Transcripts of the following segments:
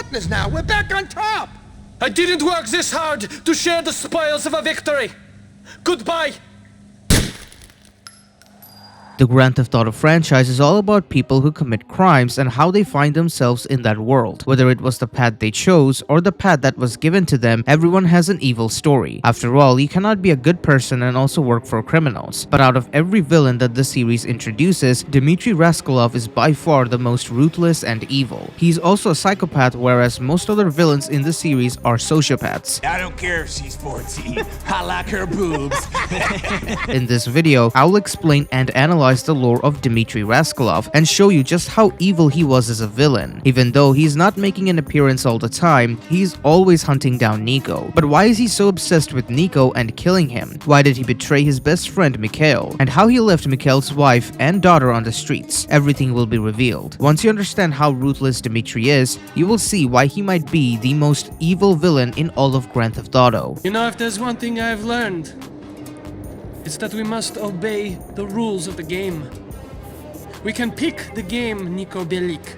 partners now. We're back on top. I didn't work this hard to share the spoils of a victory. Goodbye. The Grand Theft Auto franchise is all about people who commit crimes and how they find themselves in that world. Whether it was the path they chose or the path that was given to them, everyone has an evil story. After all, you cannot be a good person and also work for criminals. But out of every villain that the series introduces, Dimitri Rascalov is by far the most ruthless and evil. He's also a psychopath, whereas most other villains in the series are sociopaths. I don't care if she's 14. I like her boobs. In this video, I'll explain and analyze the lore of Dimitri Rascalov and show you just how evil he was as a villain. Even though he's not making an appearance all the time, he's always hunting down Niko. But why is he so obsessed with Niko and killing him? Why did he betray his best friend Mikhail? And how he left Mikhail's wife and daughter on the streets? Everything will be revealed. Once you understand how ruthless Dimitri is, you will see why he might be the most evil villain in all of Grand Theft Auto. You know, if there's one thing I've learned, it's that we must obey the rules of the game. We can pick the game, Niko Belik,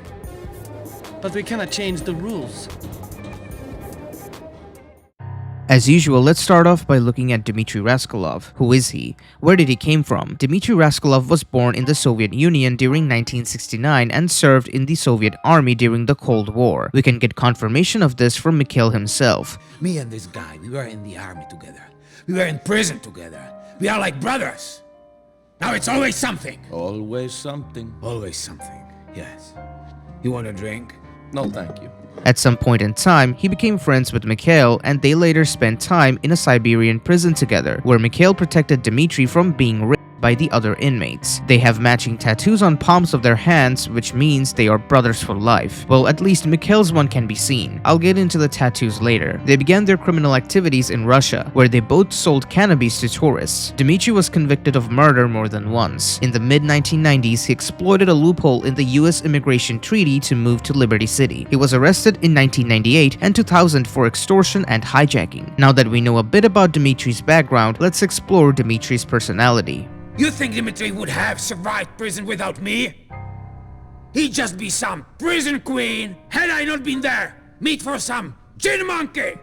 but we cannot change the rules. As usual, let's start off by looking at Dimitri Rascalov. Who is he? Where did he came from? Dimitri Rascalov was born in the Soviet Union during 1969 and served in the Soviet Army during the Cold War. We can get confirmation of this from Mikhail himself. Me and this guy, we were in the army together. We were in prison together. We are like brothers. Now it's always something. Always something. Always something, yes. You want a drink? No, thank you. At some point in time, he became friends with Mikhail and they later spent time in a Siberian prison together, where Mikhail protected Dimitri from being raped by the other inmates. They have matching tattoos on palms of their hands, which means they are brothers for life. Well, at least Mikhail's one can be seen. I'll get into the tattoos later. They began their criminal activities in Russia, where they both sold cannabis to tourists. Dimitri was convicted of murder more than once. In the mid-1990s, he exploited a loophole in the US immigration treaty to move to Liberty City. He was arrested in 1998 and 2000 for extortion and hijacking. Now that we know a bit about Dimitri's background, let's explore Dimitri's personality. You think Dimitri would have survived prison without me? He'd just be some prison queen had I not been there. Meat for some gin monkey.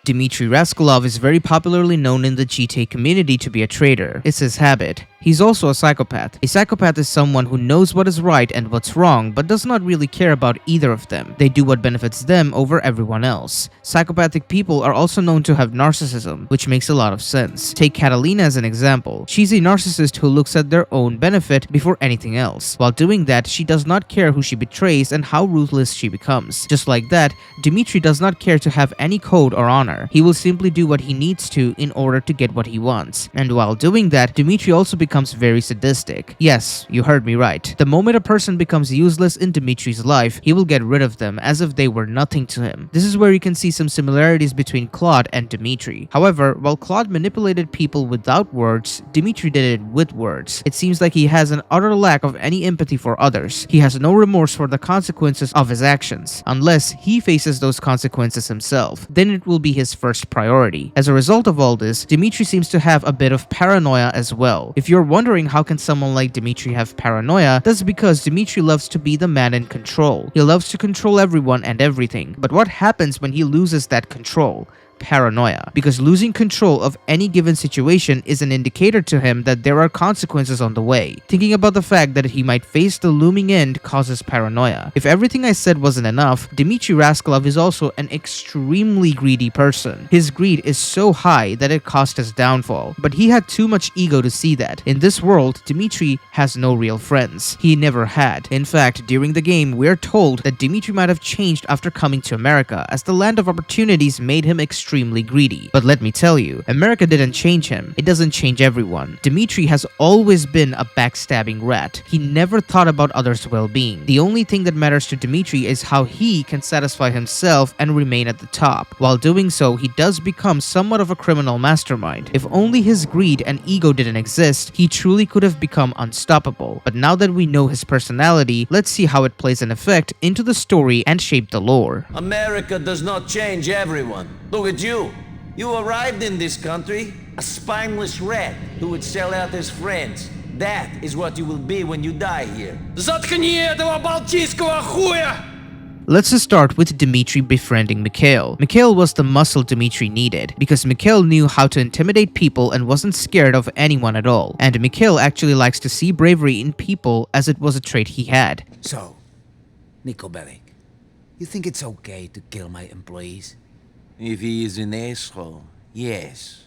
Dimitri Rascalov is very popularly known in the GTA community to be a traitor. It's his habit. He's also a psychopath. A psychopath is someone who knows what is right and what's wrong, but does not really care about either of them. They do what benefits them over everyone else. Psychopathic people are also known to have narcissism, which makes a lot of sense. Take Catalina as an example. She's a narcissist who looks at their own benefit before anything else. While doing that, she does not care who she betrays and how ruthless she becomes. Just like that, Dimitri does not care to have any code or honor. He will simply do what he needs to in order to get what he wants. And while doing that, Dimitri also becomes very sadistic. Yes, you heard me right. The moment a person becomes useless in Dimitri's life, he will get rid of them as if they were nothing to him. This is where you can see some similarities between Claude and Dimitri. However, while Claude manipulated people without words, Dimitri did it with words. It seems like he has an utter lack of any empathy for others. He has no remorse for the consequences of his actions, unless he faces those consequences himself. Then it will be his first priority. As a result of all this, Dimitri seems to have a bit of paranoia as well. If you're wondering how can someone like Dimitri have paranoia, that's because Dimitri loves to be the man in control. He loves to control everyone and everything. But what happens when he loses that control? Paranoia, because losing control of any given situation is an indicator to him that there are consequences on the way. Thinking about the fact that he might face the looming end causes paranoia. If everything I said wasn't enough, Dimitri Rascalov is also an extremely greedy person. His greed is so high that it caused his downfall, but he had too much ego to see that. In this world, Dimitri has no real friends. He never had. In fact, during the game, we're told that Dimitri might have changed after coming to America, as the land of opportunities made him extremely greedy. But let me tell you, America didn't change him. It doesn't change everyone. Dimitri has always been a backstabbing rat. He never thought about others' well-being. The only thing that matters to Dimitri is how he can satisfy himself and remain at the top. While doing so, he does become somewhat of a criminal mastermind. If only his greed and ego didn't exist, he truly could have become unstoppable. But now that we know his personality, let's see how it plays an effect into the story and shape the lore. America does not change everyone. Look at you. You arrived in this country, a spineless rat who would sell out his friends. That is what you will be when you die here. Заткни этого балтийского хуя! Let's just start with Dimitry befriending Mikhail. Mikhail was the muscle Dimitry needed, because Mikhail knew how to intimidate people and wasn't scared of anyone at all. And Mikhail actually likes to see bravery in people, as it was a trait he had. So, Niko Bellic, you think it's okay to kill my employees? If he is an asshole, yes.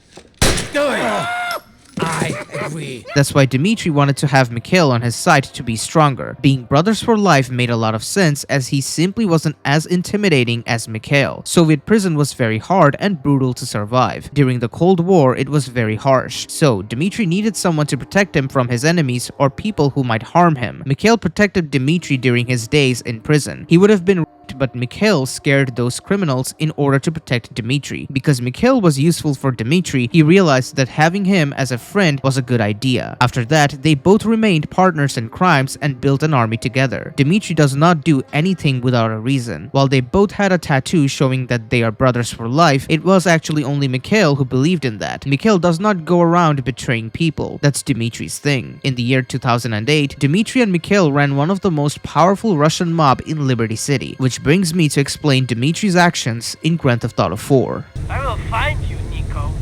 I agree. That's why Dimitry wanted to have Mikhail on his side to be stronger. Being brothers for life made a lot of sense, as he simply wasn't as intimidating as Mikhail. Soviet prison was very hard and brutal to survive. During the Cold War, it was very harsh. So, Dimitry needed someone to protect him from his enemies or people who might harm him. Mikhail protected Dimitry during his days in prison. He would have been but Mikhail scared those criminals in order to protect Dimitry. Because Mikhail was useful for Dimitry, he realized that having him as a friend was a good idea. After that, they both remained partners in crimes and built an army together. Dimitry does not do anything without a reason. While they both had a tattoo showing that they are brothers for life, it was actually only Mikhail who believed in that. Mikhail does not go around betraying people. That's Dimitri's thing. In the year 2008, Dimitry and Mikhail ran one of the most powerful Russian mob in Liberty City, which brings me to explain Dimitri's actions in Grand Theft Auto 4. I will find you, Niko.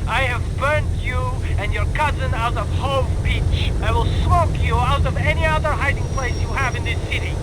I have burned you and your cousin out of Hove Beach. I will smoke you out of any other hiding place you have in this city.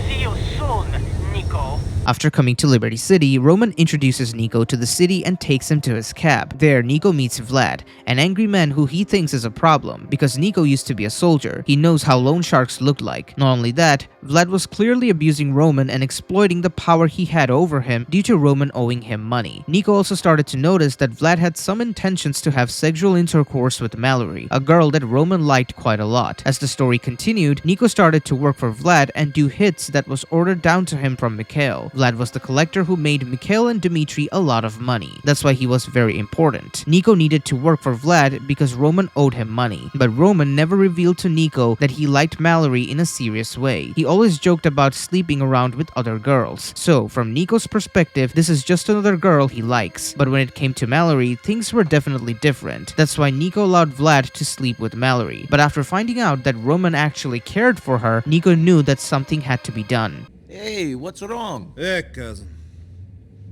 See you soon, Niko. After coming to Liberty City, Roman introduces Niko to the city and takes him to his cab. There, Niko meets Vlad, an angry man who he thinks is a problem. Because Niko used to be a soldier, he knows how loan sharks look like. Not only that, Vlad was clearly abusing Roman and exploiting the power he had over him due to Roman owing him money. Niko also started to notice that Vlad had some intentions to have sexual intercourse with Mallory, a girl that Roman liked quite a lot. As the story continued, Niko started to work for Vlad and do hits that was ordered down to him from Mikhail. Vlad was the collector who made Mikhail and Dimitry a lot of money. That's why he was very important. Niko needed to work for Vlad because Roman owed him money. But Roman never revealed to Niko that he liked Mallory in a serious way. He always joked about sleeping around with other girls. So, from Niko's perspective, this is just another girl he likes. But when it came to Mallory, things were definitely different. That's why Niko allowed Vlad to sleep with Mallory. But after finding out that Roman actually cared for her, Niko knew that something had to be done. Hey, what's wrong? Hey, cousin.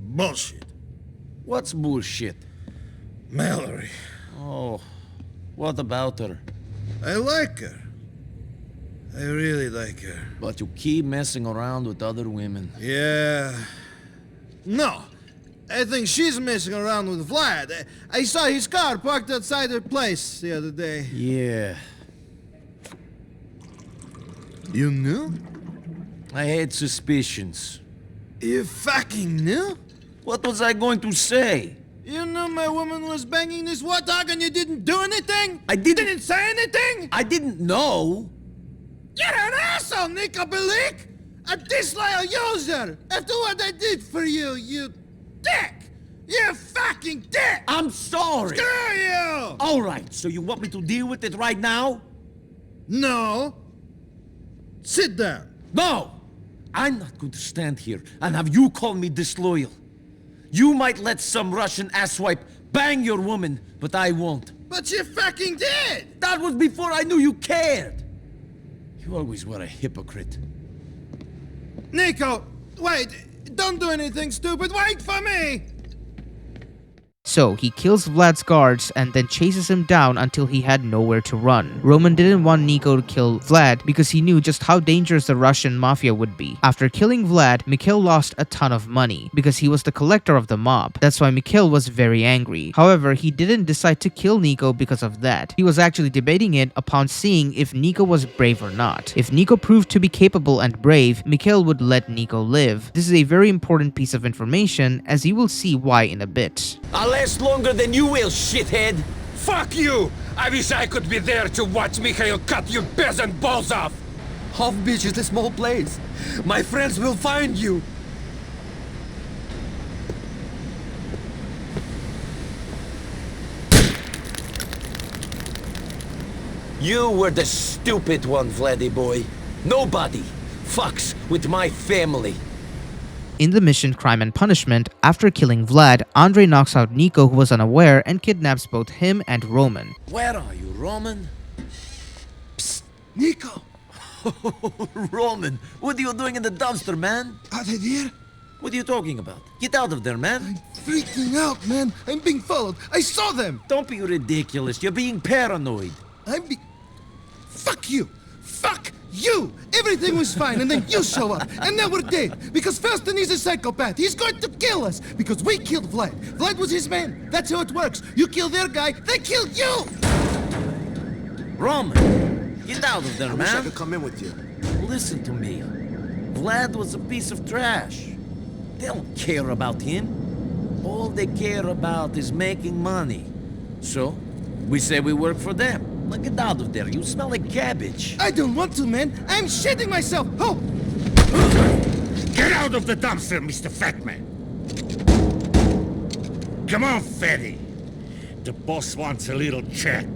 Bullshit. What's bullshit? Mallory. Oh, what about her? I like her. I really like her. But you keep messing around with other women. Yeah. No. I think she's messing around with Vlad. I saw his car parked outside her place the other day. Yeah. You knew? I had suspicions. You fucking knew? What was I going to say? You knew my woman was banging this warthog and you didn't do anything? I didn't- Didn't say anything? I didn't know. You're an asshole, Niko Bellic! A disloyal user! After what I did for you, you dick! You fucking dick! I'm sorry. Screw you! All right, so you want me to deal with it right now? No. Sit down. No! I'm not going to stand here and have you call me disloyal. You might let some Russian asswipe bang your woman, but I won't. But you fucking did! That was before I knew you cared. You always were a hypocrite. Niko, wait! Don't do anything stupid! Wait for me! So, he kills Vlad's guards and then chases him down until he had nowhere to run. Roman didn't want Niko to kill Vlad because he knew just how dangerous the Russian mafia would be. After killing Vlad, Mikhail lost a ton of money because he was the collector of the mob. That's why Mikhail was very angry. However, he didn't decide to kill Niko because of that. He was actually debating it upon seeing if Niko was brave or not. If Niko proved to be capable and brave, Mikhail would let Niko live. This is a very important piece of information, as you will see why in a bit. I'll last longer than you will, shithead! Fuck you! I wish I could be there to watch Mikhail cut your peasant balls off! Hove Beach is a small place. My friends will find you. You were the stupid one, Vladdy boy. Nobody fucks with my family. In the mission Crime and Punishment, after killing Vlad, Andre knocks out Niko, who was unaware, and kidnaps both him and Roman. Where are you, Roman? Niko! Roman, what are you doing in the dumpster, man? Are they there? What are you talking about? Get out of there, man. I'm freaking out, man. I'm being followed. I saw them. Don't be ridiculous. You're being paranoid. Fuck you! Fuck you! Everything was fine, and then you show up, and now we're dead. Because Faustin is a psychopath. He's going to kill us because we killed Vlad. Vlad was his man. That's how it works. You kill their guy, they kill you. Roman, get out of there, I wish I man. could come in with you. Listen to me. Vlad was a piece of trash. They don't care about him. All they care about is making money. So, we say we work for them. Now get out of there. You smell like cabbage. I don't want to, man. I'm shitting myself. Oh! Get out of the dumpster, Mr. Fatman! Come on, fatty. The boss wants a little chat.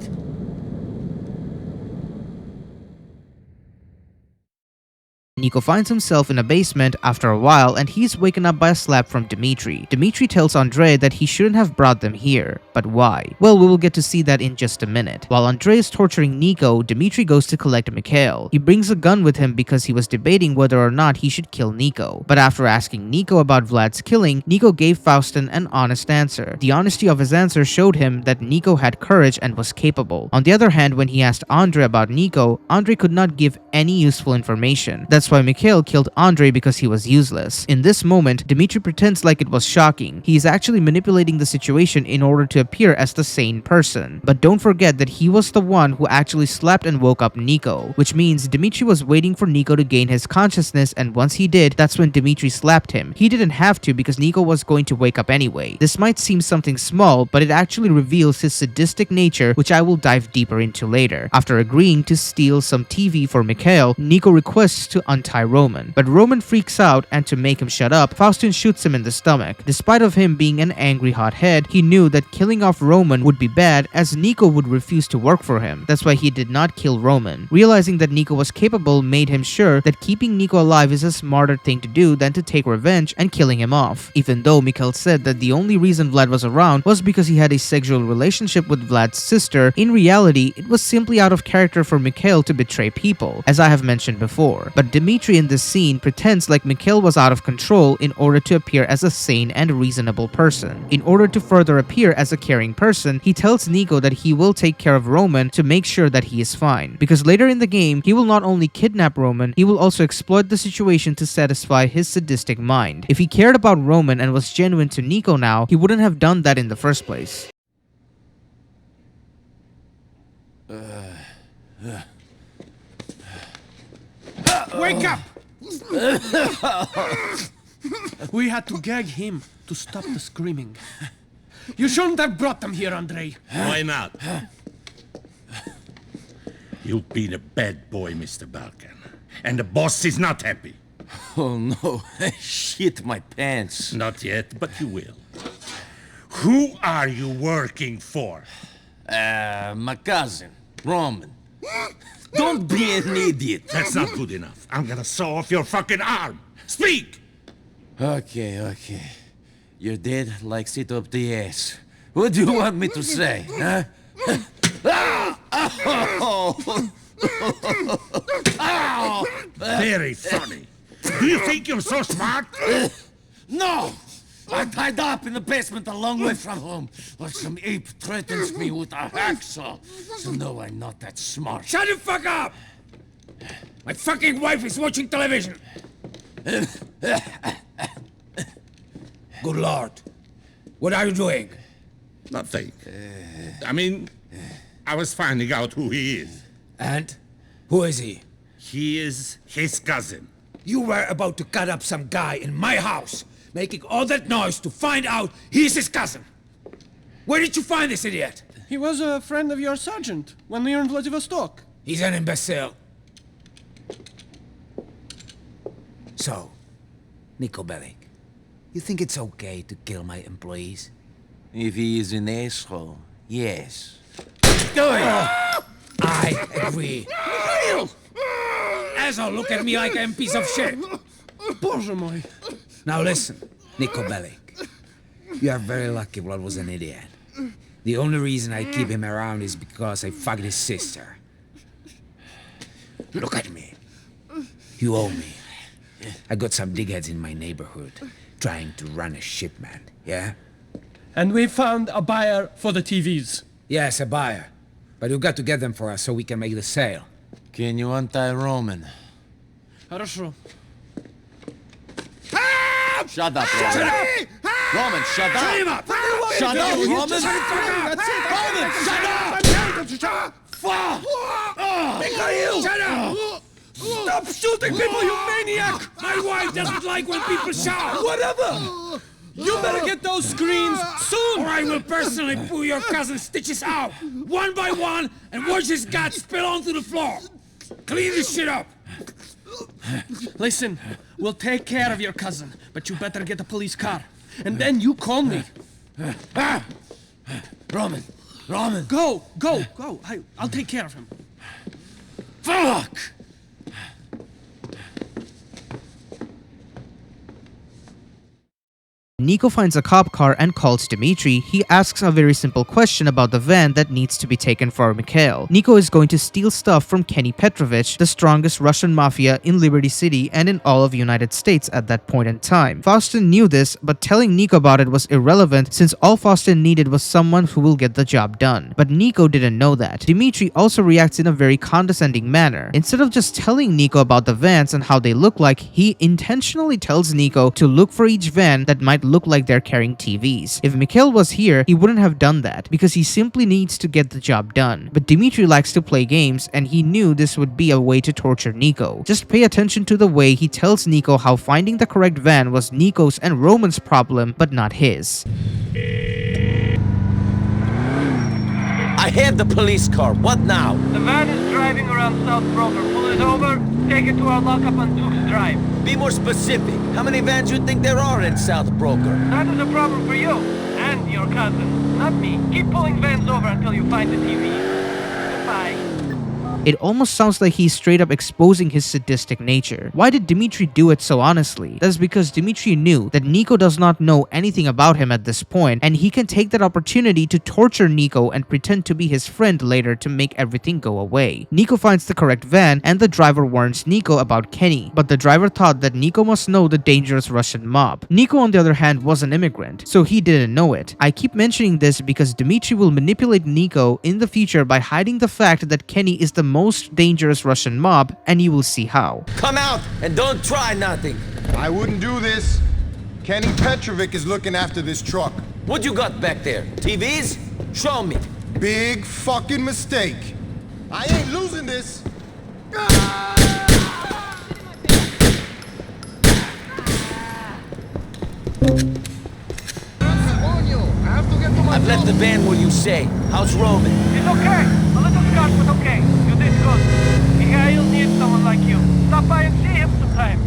Niko finds himself in a basement after a while and he's waken up by a slap from Dimitry. Dimitry tells Andre that he shouldn't have brought them here. But why? Well, we will get to see that in just a minute. While Andre is torturing Niko, Dimitry goes to collect Mikhail. He brings a gun with him because he was debating whether or not he should kill Niko. But after asking Niko about Vlad's killing, Niko gave Faustin an honest answer. The honesty of his answer showed him that Niko had courage and was capable. On the other hand, when he asked Andre about Niko, Andre could not give any useful information. That's why Mikhail killed Andre because he was useless. In this moment, Dimitry pretends like it was shocking. He is actually manipulating the situation in order to appear as the sane person. But don't forget that he was the one who actually slapped and woke up Niko, which means Dimitry was waiting for Niko to gain his consciousness, and once he did, that's when Dimitry slapped him. He didn't have to because Niko was going to wake up anyway. This might seem something small, but it actually reveals his sadistic nature, which I will dive deeper into later. After agreeing to steal some TV for Mikhail, Niko requests to untie Roman. But Roman freaks out, and to make him shut up, Faustin shoots him in the stomach. Despite of him being an angry hothead, he knew that killing off Roman would be bad as Niko would refuse to work for him. That's why he did not kill Roman. Realizing that Niko was capable made him sure that keeping Niko alive is a smarter thing to do than to take revenge and killing him off. Even though Mikhail said that the only reason Vlad was around was because he had a sexual relationship with Vlad's sister, in reality, it was simply out of character for Mikhail to betray people, as I have mentioned before. But Dimitry in this scene pretends like Mikhail was out of control in order to appear as a sane and reasonable person. In order to further appear as a caring person, he tells Niko that he will take care of Roman to make sure that he is fine. Because later in the game, he will not only kidnap Roman, he will also exploit the situation to satisfy his sadistic mind. If he cared about Roman and was genuine to Niko now, he wouldn't have done that in the first place. Wake up! We had to gag him to stop the screaming. You shouldn't have brought them here, Andre. Why not? You've been a bad boy, Mr. Balkan. And the boss is not happy. Oh no, I shit my pants. Not yet, but you will. Who are you working for? My cousin, Roman. Don't be an idiot. That's not good enough. I'm gonna saw off your fucking arm. Speak! Okay. You're dead like sit up the ass. What do you want me to say, huh? Very funny. Do you think you're so smart? No! I'm tied up in the basement a long way from home, but some ape threatens me with a hacksaw. So no, I'm not that smart. Shut the fuck up! My fucking wife is watching television. Good Lord. What are you doing? Nothing. I mean, I was finding out who he is. And? Who is he? He is his cousin. You were about to cut up some guy in my house, making all that noise to find out he's his cousin. Where did you find this idiot? He was a friend of your sergeant when we were in Vladivostok. He's an imbecile. So, Niko Bellic, you think it's okay to kill my employees? If he is an asshole, yes. Go ahead. I agree. Asshole, look at me like I'm a piece of shit. Боже мой. Now listen, Niko Bellic. You are very lucky Vlad was an idiot. The only reason I keep him around is because I fucked his sister. Look at me. You owe me. I got some digheads in my neighborhood trying to run a shipment, yeah? And we found a buyer for the TVs. Yes, a buyer. But you got to get them for us so we can make the sale. Can you untie Roman? Хорошо. Shut up, Roman. Roman, shut up. Shut him up! Shut up, Roman. Roman, shut up! Fuck! Mikhail! Shut up! Stop shooting people, you maniac! My wife doesn't like when people shout! Whatever! You better get those screens soon! Or I will personally pull your cousin's stitches out, one by one, and watch his guts spill onto the floor! Clean this shit up! Listen, we'll take care of your cousin, but you better get a police car. And then you call me. Roman, Roman. Go! I'll take care of him. Fuck! Niko finds a cop car and calls Dimitry. He asks a very simple question about the van that needs to be taken for Mikhail. Niko is going to steal stuff from Kenny Petrovich, the strongest Russian mafia in Liberty City and in all of United States at that point in time. Faustin knew this, but telling Niko about it was irrelevant since all Faustin needed was someone who will get the job done. But Niko didn't know that. Dimitry also reacts in a very condescending manner. Instead of just telling Niko about the vans and how they look like, he intentionally tells Niko to look for each van that might look like they're carrying TVs. If Mikhail was here, he wouldn't have done that because he simply needs to get the job done. But Dimitry likes to play games and he knew this would be a way to torture Niko. Just pay attention to the way he tells Niko how finding the correct van was Niko's and Roman's problem, but not his. I have the police car. What now? The van is driving around South Broker. Pull it over, take it to our lockup on Duke's Drive. Be more specific. How many vans you think there are in South Broker? That is a problem for you and your cousin, not me. Keep pulling vans over until you find the TV. Goodbye. It almost sounds like he's straight up exposing his sadistic nature. Why did Dimitry do it so honestly? That's because Dimitry knew that Niko does not know anything about him at this point, and he can take that opportunity to torture Niko and pretend to be his friend later to make everything go away. Niko finds the correct van, and the driver warns Niko about Kenny, but the driver thought that Niko must know the dangerous Russian mob. Niko, on the other hand, was an immigrant, so he didn't know it. I keep mentioning this because Dimitry will manipulate Niko in the future by hiding the fact that Kenny is the most dangerous Russian mob, and you will see how. Come out and don't try nothing. I wouldn't do this. Kenny Petrovic is looking after this truck. What you got back there? TVs? Show me. Big fucking mistake. I ain't losing this. I've left the van where you say. How's Roman? It's okay. A little scarred, but okay. You did good. Mikhail needs someone like you. Stop by and see him sometime.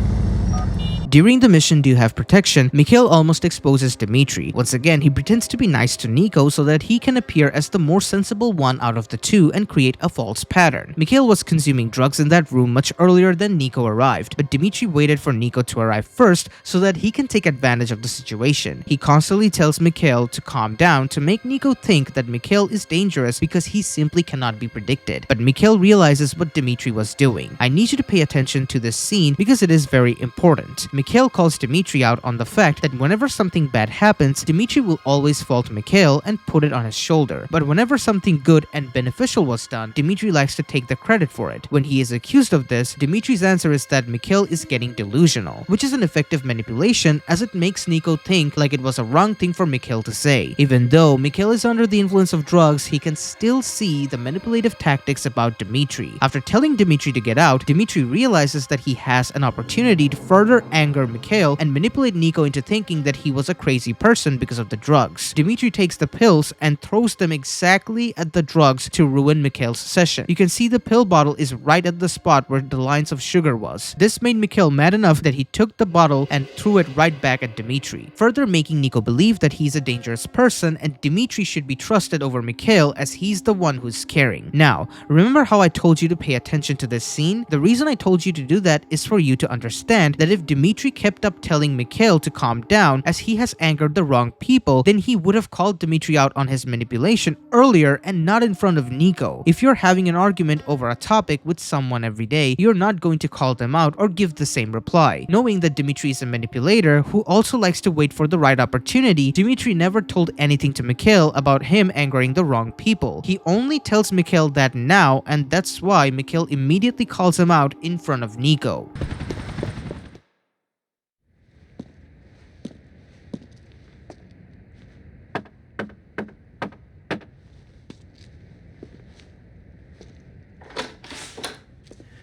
During the mission Do You Have Protection, Mikhail almost exposes Dimitry. Once again, he pretends to be nice to Niko so that he can appear as the more sensible one out of the two and create a false pattern. Mikhail was consuming drugs in that room much earlier than Niko arrived, but Dimitry waited for Niko to arrive first so that he can take advantage of the situation. He constantly tells Mikhail to calm down to make Niko think that Mikhail is dangerous because he simply cannot be predicted. But Mikhail realizes what Dimitry was doing. I need you to pay attention to this scene because it is very important. Mikhail calls Dimitry out on the fact that whenever something bad happens, Dimitry will always fault Mikhail and put it on his shoulder. But whenever something good and beneficial was done, Dimitry likes to take the credit for it. When he is accused of this, Dimitri's answer is that Mikhail is getting delusional, which is an effective manipulation as it makes Niko think like it was a wrong thing for Mikhail to say. Even though Mikhail is under the influence of drugs, he can still see the manipulative tactics about Dimitry. After telling Dimitry to get out, Dimitry realizes that he has an opportunity to further anger Mikhail and manipulate Niko into thinking that he was a crazy person because of the drugs. Dimitry takes the pills and throws them exactly at the drugs to ruin Mikhail's session. You can see the pill bottle is right at the spot where the lines of sugar was. This made Mikhail mad enough that he took the bottle and threw it right back at Dimitry, further making Niko believe that he's a dangerous person and Dimitry should be trusted over Mikhail as he's the one who's caring. Now, remember how I told you to pay attention to this scene? The reason I told you to do that is for you to understand that if Dimitry Dimitry kept up telling Mikhail to calm down as he has angered the wrong people, then he would have called Dimitry out on his manipulation earlier and not in front of Niko. If you're having an argument over a topic with someone every day, you're not going to call them out or give the same reply. Knowing that Dimitry is a manipulator who also likes to wait for the right opportunity, Dimitry never told anything to Mikhail about him angering the wrong people. He only tells Mikhail that now, and that's why Mikhail immediately calls him out in front of Niko.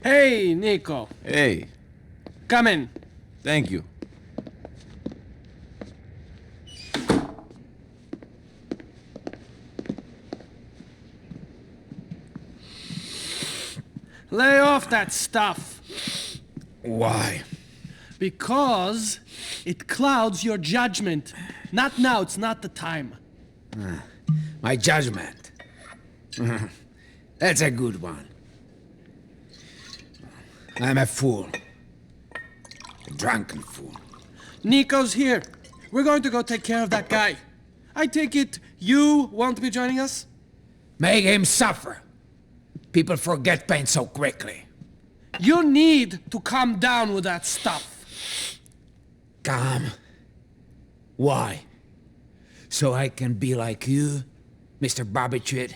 Hey, Niko. Hey, Come in. thank you. Lay off that stuff. Why? Because it clouds your judgment. Not now, it's not the time. My judgment. That's a good one. I'm a fool. A drunken fool. Niko's here. We're going to go take care of that guy. I take it you won't be joining us? Make him suffer. People forget pain so quickly. You need to calm down with that stuff. Calm? Why? So I can be like you, Mr. Barbitrid?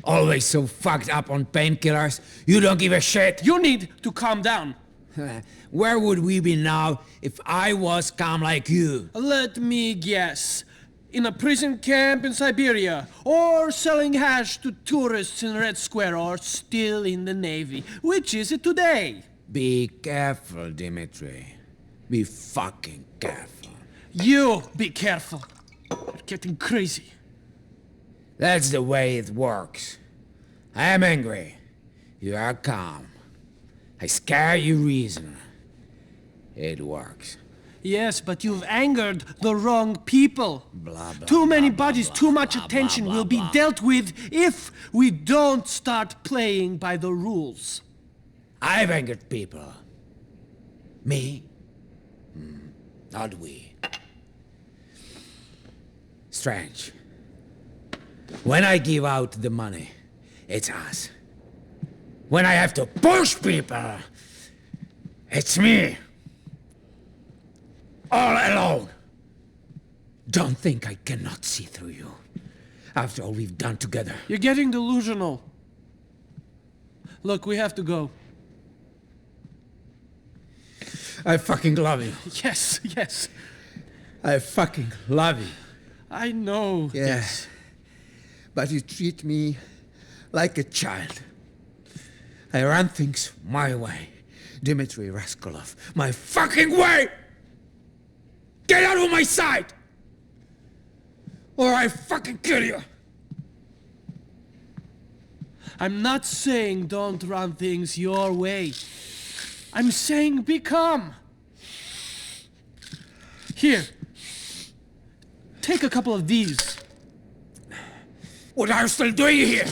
Always so fucked up on painkillers, you don't give a shit? You need to calm down. Where would we be now if I was calm like you? Let me guess. In a prison camp in Siberia, or selling hash to tourists in Red Square, or still in the Navy. Which is it today? Be careful, Dimitri. Be fucking careful. You be careful. You're getting crazy. That's the way it works. I am angry. You are calm. I scare you reason. It works. Yes, but you've angered the wrong people. Blah, blah, Too many blah, bodies, blah, too much blah, attention blah, will blah. be dealt with if we don't start playing by the rules. I've angered people. Me? Not we. Strange. When I give out the money, it's us. When I have to push people, it's me. All alone. Don't think I cannot see through you. After all we've done together. You're getting delusional. Look, we have to go. I fucking love you. Yes, yes. I fucking love you. I know. Yes. But you treat me like a child. I run things my way. Dimitri Rascalov. My fucking way! Get out of my sight! Or I fucking kill you! I'm not saying don't run things your way. I'm saying be calm. Here. Take a couple of these. What are you still doing here?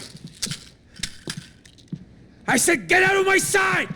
I said get out of my sight!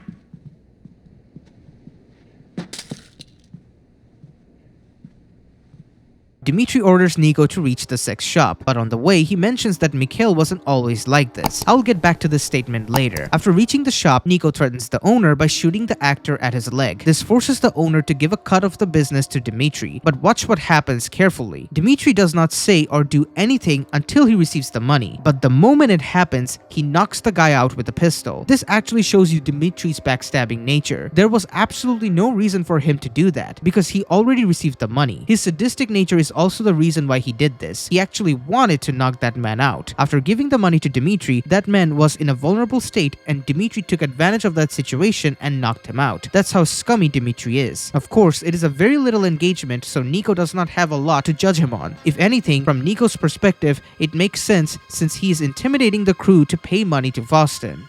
Dimitry orders Niko to reach the sex shop, but on the way he mentions that Mikhail wasn't always like this. I'll get back to this statement later. After reaching the shop, Niko threatens the owner by shooting the actor at his leg. This forces the owner to give a cut of the business to Dimitry, but watch what happens carefully. Dimitry does not say or do anything until he receives the money, but the moment it happens, he knocks the guy out with a pistol. This actually shows you Dimitri's backstabbing nature. There was absolutely no reason for him to do that, because he already received the money. His sadistic nature is also the reason why he did this. He actually wanted to knock that man out. After giving the money to Dimitry, that man was in a vulnerable state and Dimitry took advantage of that situation and knocked him out. That's how scummy Dimitry is. Of course, it is a very little engagement, so Niko does not have a lot to judge him on. If anything, from Niko's perspective, it makes sense since he is intimidating the crew to pay money to Vostin.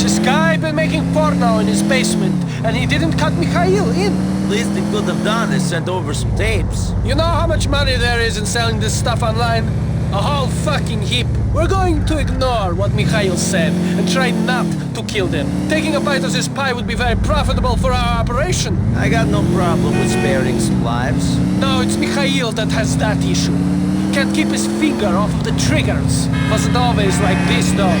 This guy been making porno in his basement, and he didn't cut Mikhail in. Least he could have done is sent over some tapes. You know how much money there is in selling this stuff online? A whole fucking heap. We're going to ignore what Mikhail said and try not to kill them. Taking a bite of this pie would be very profitable for our operation. I got no problem with sparing some lives. No, it's Mikhail that has that issue. Can't keep his finger off of the triggers. Wasn't always like this, though.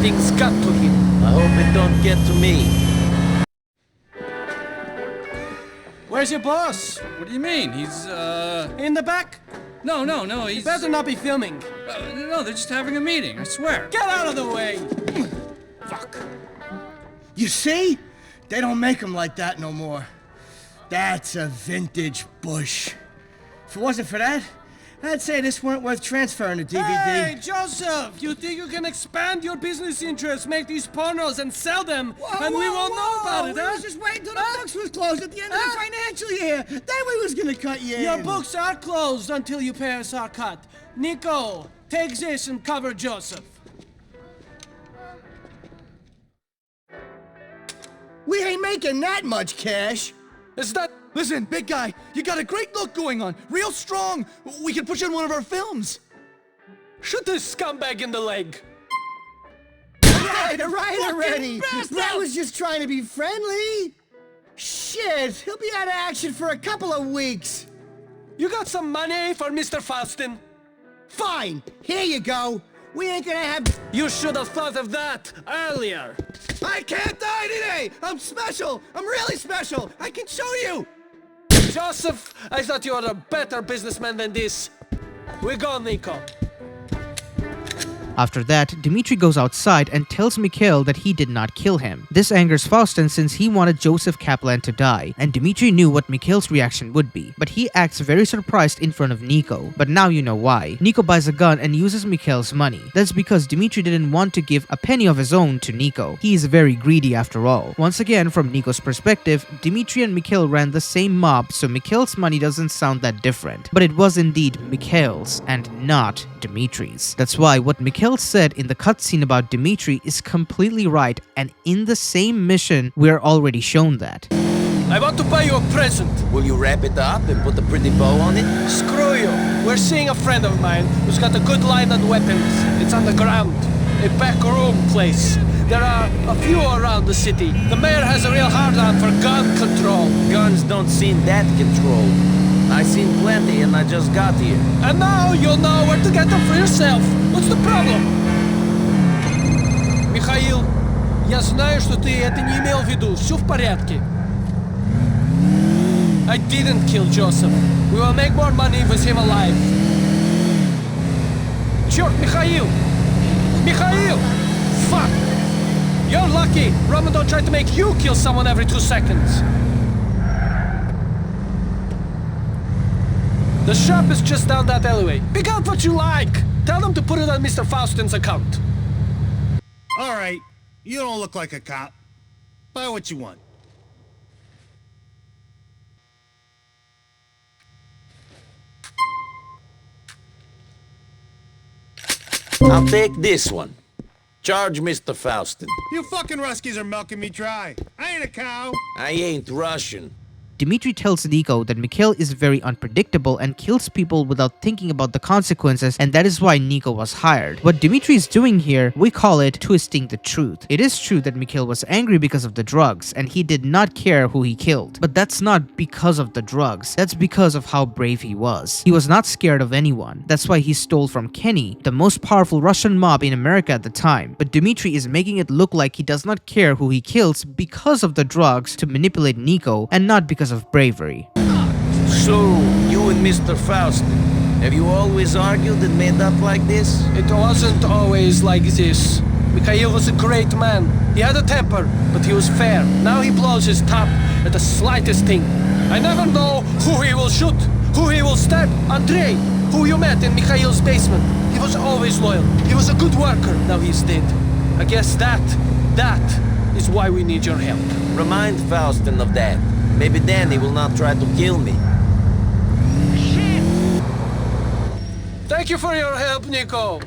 Things got to him. I hope it don't get to me. Where's your boss? What do you mean? He's, In the back? No, he's... You better not be filming. No, they're just having a meeting, I swear. Get out of the way! Fuck. You see? They don't make them like that no more. That's a vintage Bush. If it wasn't for that, I'd say this weren't worth transferring to DVD. Hey, Joseph! You think you can expand your business interests, make these pornos and sell them, and we won't know about it, We huh? was just waiting till the books was closed at the end of the financial year. Then we was gonna cut you Your in. books are closed until you pay us our cut. Niko, take this and cover Joseph. We ain't making that much cash. Is that... Listen, big guy, you got a great look going on. Real strong. We can put you in one of our films. Shoot this scumbag in the leg. Right already. That was just trying to be friendly. Shit, he'll be out of action for a couple of weeks. You got some money for Mr. Faustin? Fine, here you go. We ain't gonna have... You should have thought of that earlier. I can't die today. I'm special. I'm really special. I can show you. Joseph, I thought you were a better businessman than this. We go, Niko. After that, Dimitry goes outside and tells Mikhail that he did not kill him. This angers Faustin since he wanted Joseph Kaplan to die, and Dimitry knew what Mikhail's reaction would be, but he acts very surprised in front of Niko. But now you know why. Niko buys a gun and uses Mikhail's money. That's because Dimitry didn't want to give a penny of his own to Niko. He is very greedy after all. Once again, from Niko's perspective, Dimitry and Mikhail ran the same mob, so Mikhail's money doesn't sound that different. But it was indeed Mikhail's and not Dimitri's. That's why what Mikhail said in the cutscene about Dimitry is completely right, and in the same mission, we're already shown that. I want to buy you a present. Will you wrap it up and put a pretty bow on it? Screw you. We're seeing a friend of mine who's got a good line on weapons. It's on the ground. A back room place. There are a few around the city. The mayor has a real hard-on for gun control. Guns don't seem that controlled. I seen plenty and I just got here. And now you'll know where to get them for yourself. What's the problem? Mikhail, я знаю, что ты это не имел в виду. Все в порядке. I didn't kill Joseph. We will make more money with him alive. Черт, Mikhail! Mikhail! Fuck! You're lucky. Roman don't try to make you kill someone every 2 seconds. The shop is just down that alleyway. Pick out what you like. Tell them to put it on Mr. Faustin's account. All right, you don't look like a cop. Buy what you want. I'll take this one. Charge Mr. Faustin. You fucking Ruskies are milking me dry. I ain't a cow. I ain't Russian. Dimitry tells Niko that Mikhail is very unpredictable and kills people without thinking about the consequences, and that is why Niko was hired. What Dimitry is doing here, we call it twisting the truth. It is true that Mikhail was angry because of the drugs, and he did not care who he killed. But that's not because of the drugs, that's because of how brave he was. He was not scared of anyone. That's why he stole from Kenny, the most powerful Russian mob in America at the time. But Dimitry is making it look like he does not care who he kills because of the drugs to manipulate Niko, and not because of bravery. So, you and Mr. Faustin, have you always argued and made up like this? It wasn't always like this. Mikhail was a great man. He had a temper, but he was fair. Now he blows his top at the slightest thing. I never know who he will shoot, who he will stab. Andrei, who you met in Mikhail's basement. He was always loyal. He was a good worker. Now he's dead. I guess that is why we need your help. Remind Faustin of that. Maybe then he will not try to kill me. Shit! Thank you for your help, Niko.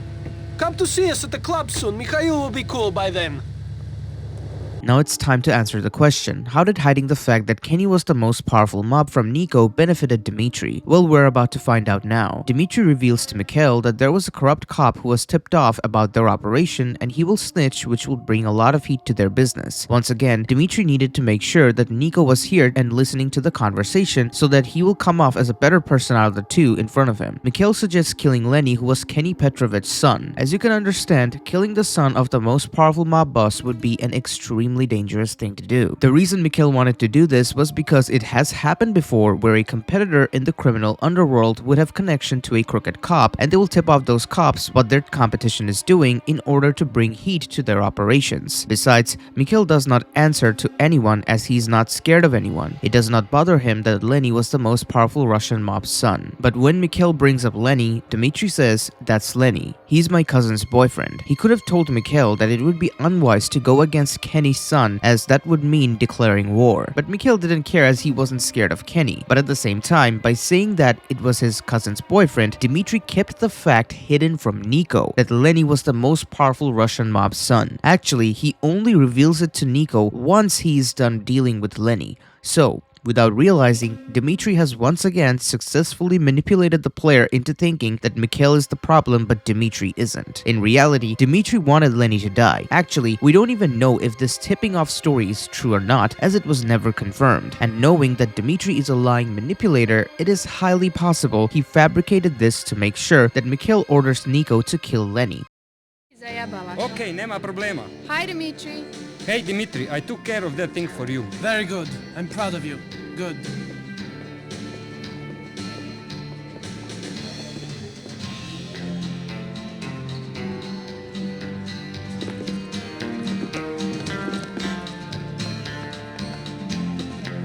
Come to see us at the club soon. Mikhail will be cool by then. Now it's time to answer the question, how did hiding the fact that Kenny was the most powerful mob from Niko benefited Dimitri? Well, we're about to find out now. Dimitri reveals to Mikhail that there was a corrupt cop who was tipped off about their operation and he will snitch, which will bring a lot of heat to their business. Once again, Dimitri needed to make sure that Niko was here and listening to the conversation so that he will come off as a better person out of the two in front of him. Mikhail suggests killing Lenny, who was Kenny Petrovich's son. As you can understand, killing the son of the most powerful mob boss would be an extremely dangerous thing to do. The reason Mikhail wanted to do this was because it has happened before where a competitor in the criminal underworld would have connection to a crooked cop and they will tip off those cops what their competition is doing in order to bring heat to their operations. Besides, Mikhail does not answer to anyone as he's not scared of anyone. It does not bother him that Lenny was the most powerful Russian mob's son. But when Mikhail brings up Lenny, Dimitri says, "That's Lenny. He's my cousin's boyfriend." He could have told Mikhail that it would be unwise to go against Kenny's son as that would mean declaring war. But Mikhail didn't care as he wasn't scared of Kenny. But at the same time, by saying that it was his cousin's boyfriend, Dimitri kept the fact hidden from Niko that Lenny was the most powerful Russian mob's son. Actually, he only reveals it to Niko once he's done dealing with Lenny. So, without realizing, Dimitri has once again successfully manipulated the player into thinking that Mikhail is the problem but Dimitri isn't. In reality, Dimitri wanted Lenny to die. Actually, we don't even know if this tipping off story is true or not, as it was never confirmed. And knowing that Dimitri is a lying manipulator, it is highly possible he fabricated this to make sure that Mikhail orders Niko to kill Lenny. Okay, nema problema. Hi, Dimitri. Hey, Dimitri, I took care of that thing for you. Very good. I'm proud of you. Good.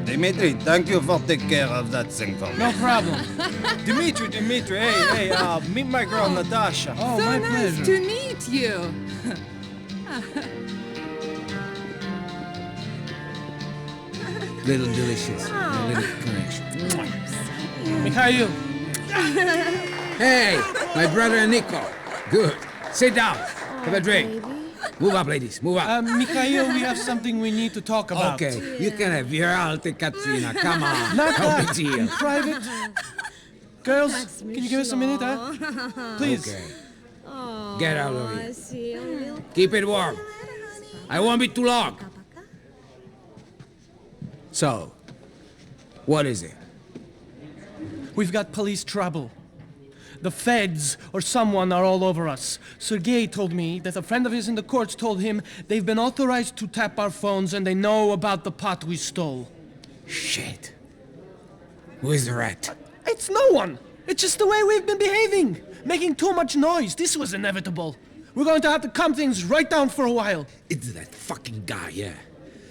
Dimitri, thank you for taking care of that thing for me. No problem. Dimitri, hey, meet my girl Natasha. Oh, So my nice pleasure. to meet you. Little delicious. A little connection. Mikhail. Hey, my brother Niko. Good. Sit down. Have a drink. Move up, ladies. Move up. Mikhail, we have something we need to talk about. Okay, you can have your alte Katrina. Come on. Not No that. big deal. In private. Girls, can you give us a minute, huh? Please. Okay. Get out of here. Keep it warm. I won't be too long. So, what is it? We've got police trouble. The feds or someone are all over us. Sergei told me that a friend of his in the courts told him they've been authorized to tap our phones and they know about the pot we stole. Shit. Who is the rat? It's no one. It's just the way we've been behaving. Making too much noise. This was inevitable. We're going to have to calm things right down for a while. It's that fucking guy, yeah.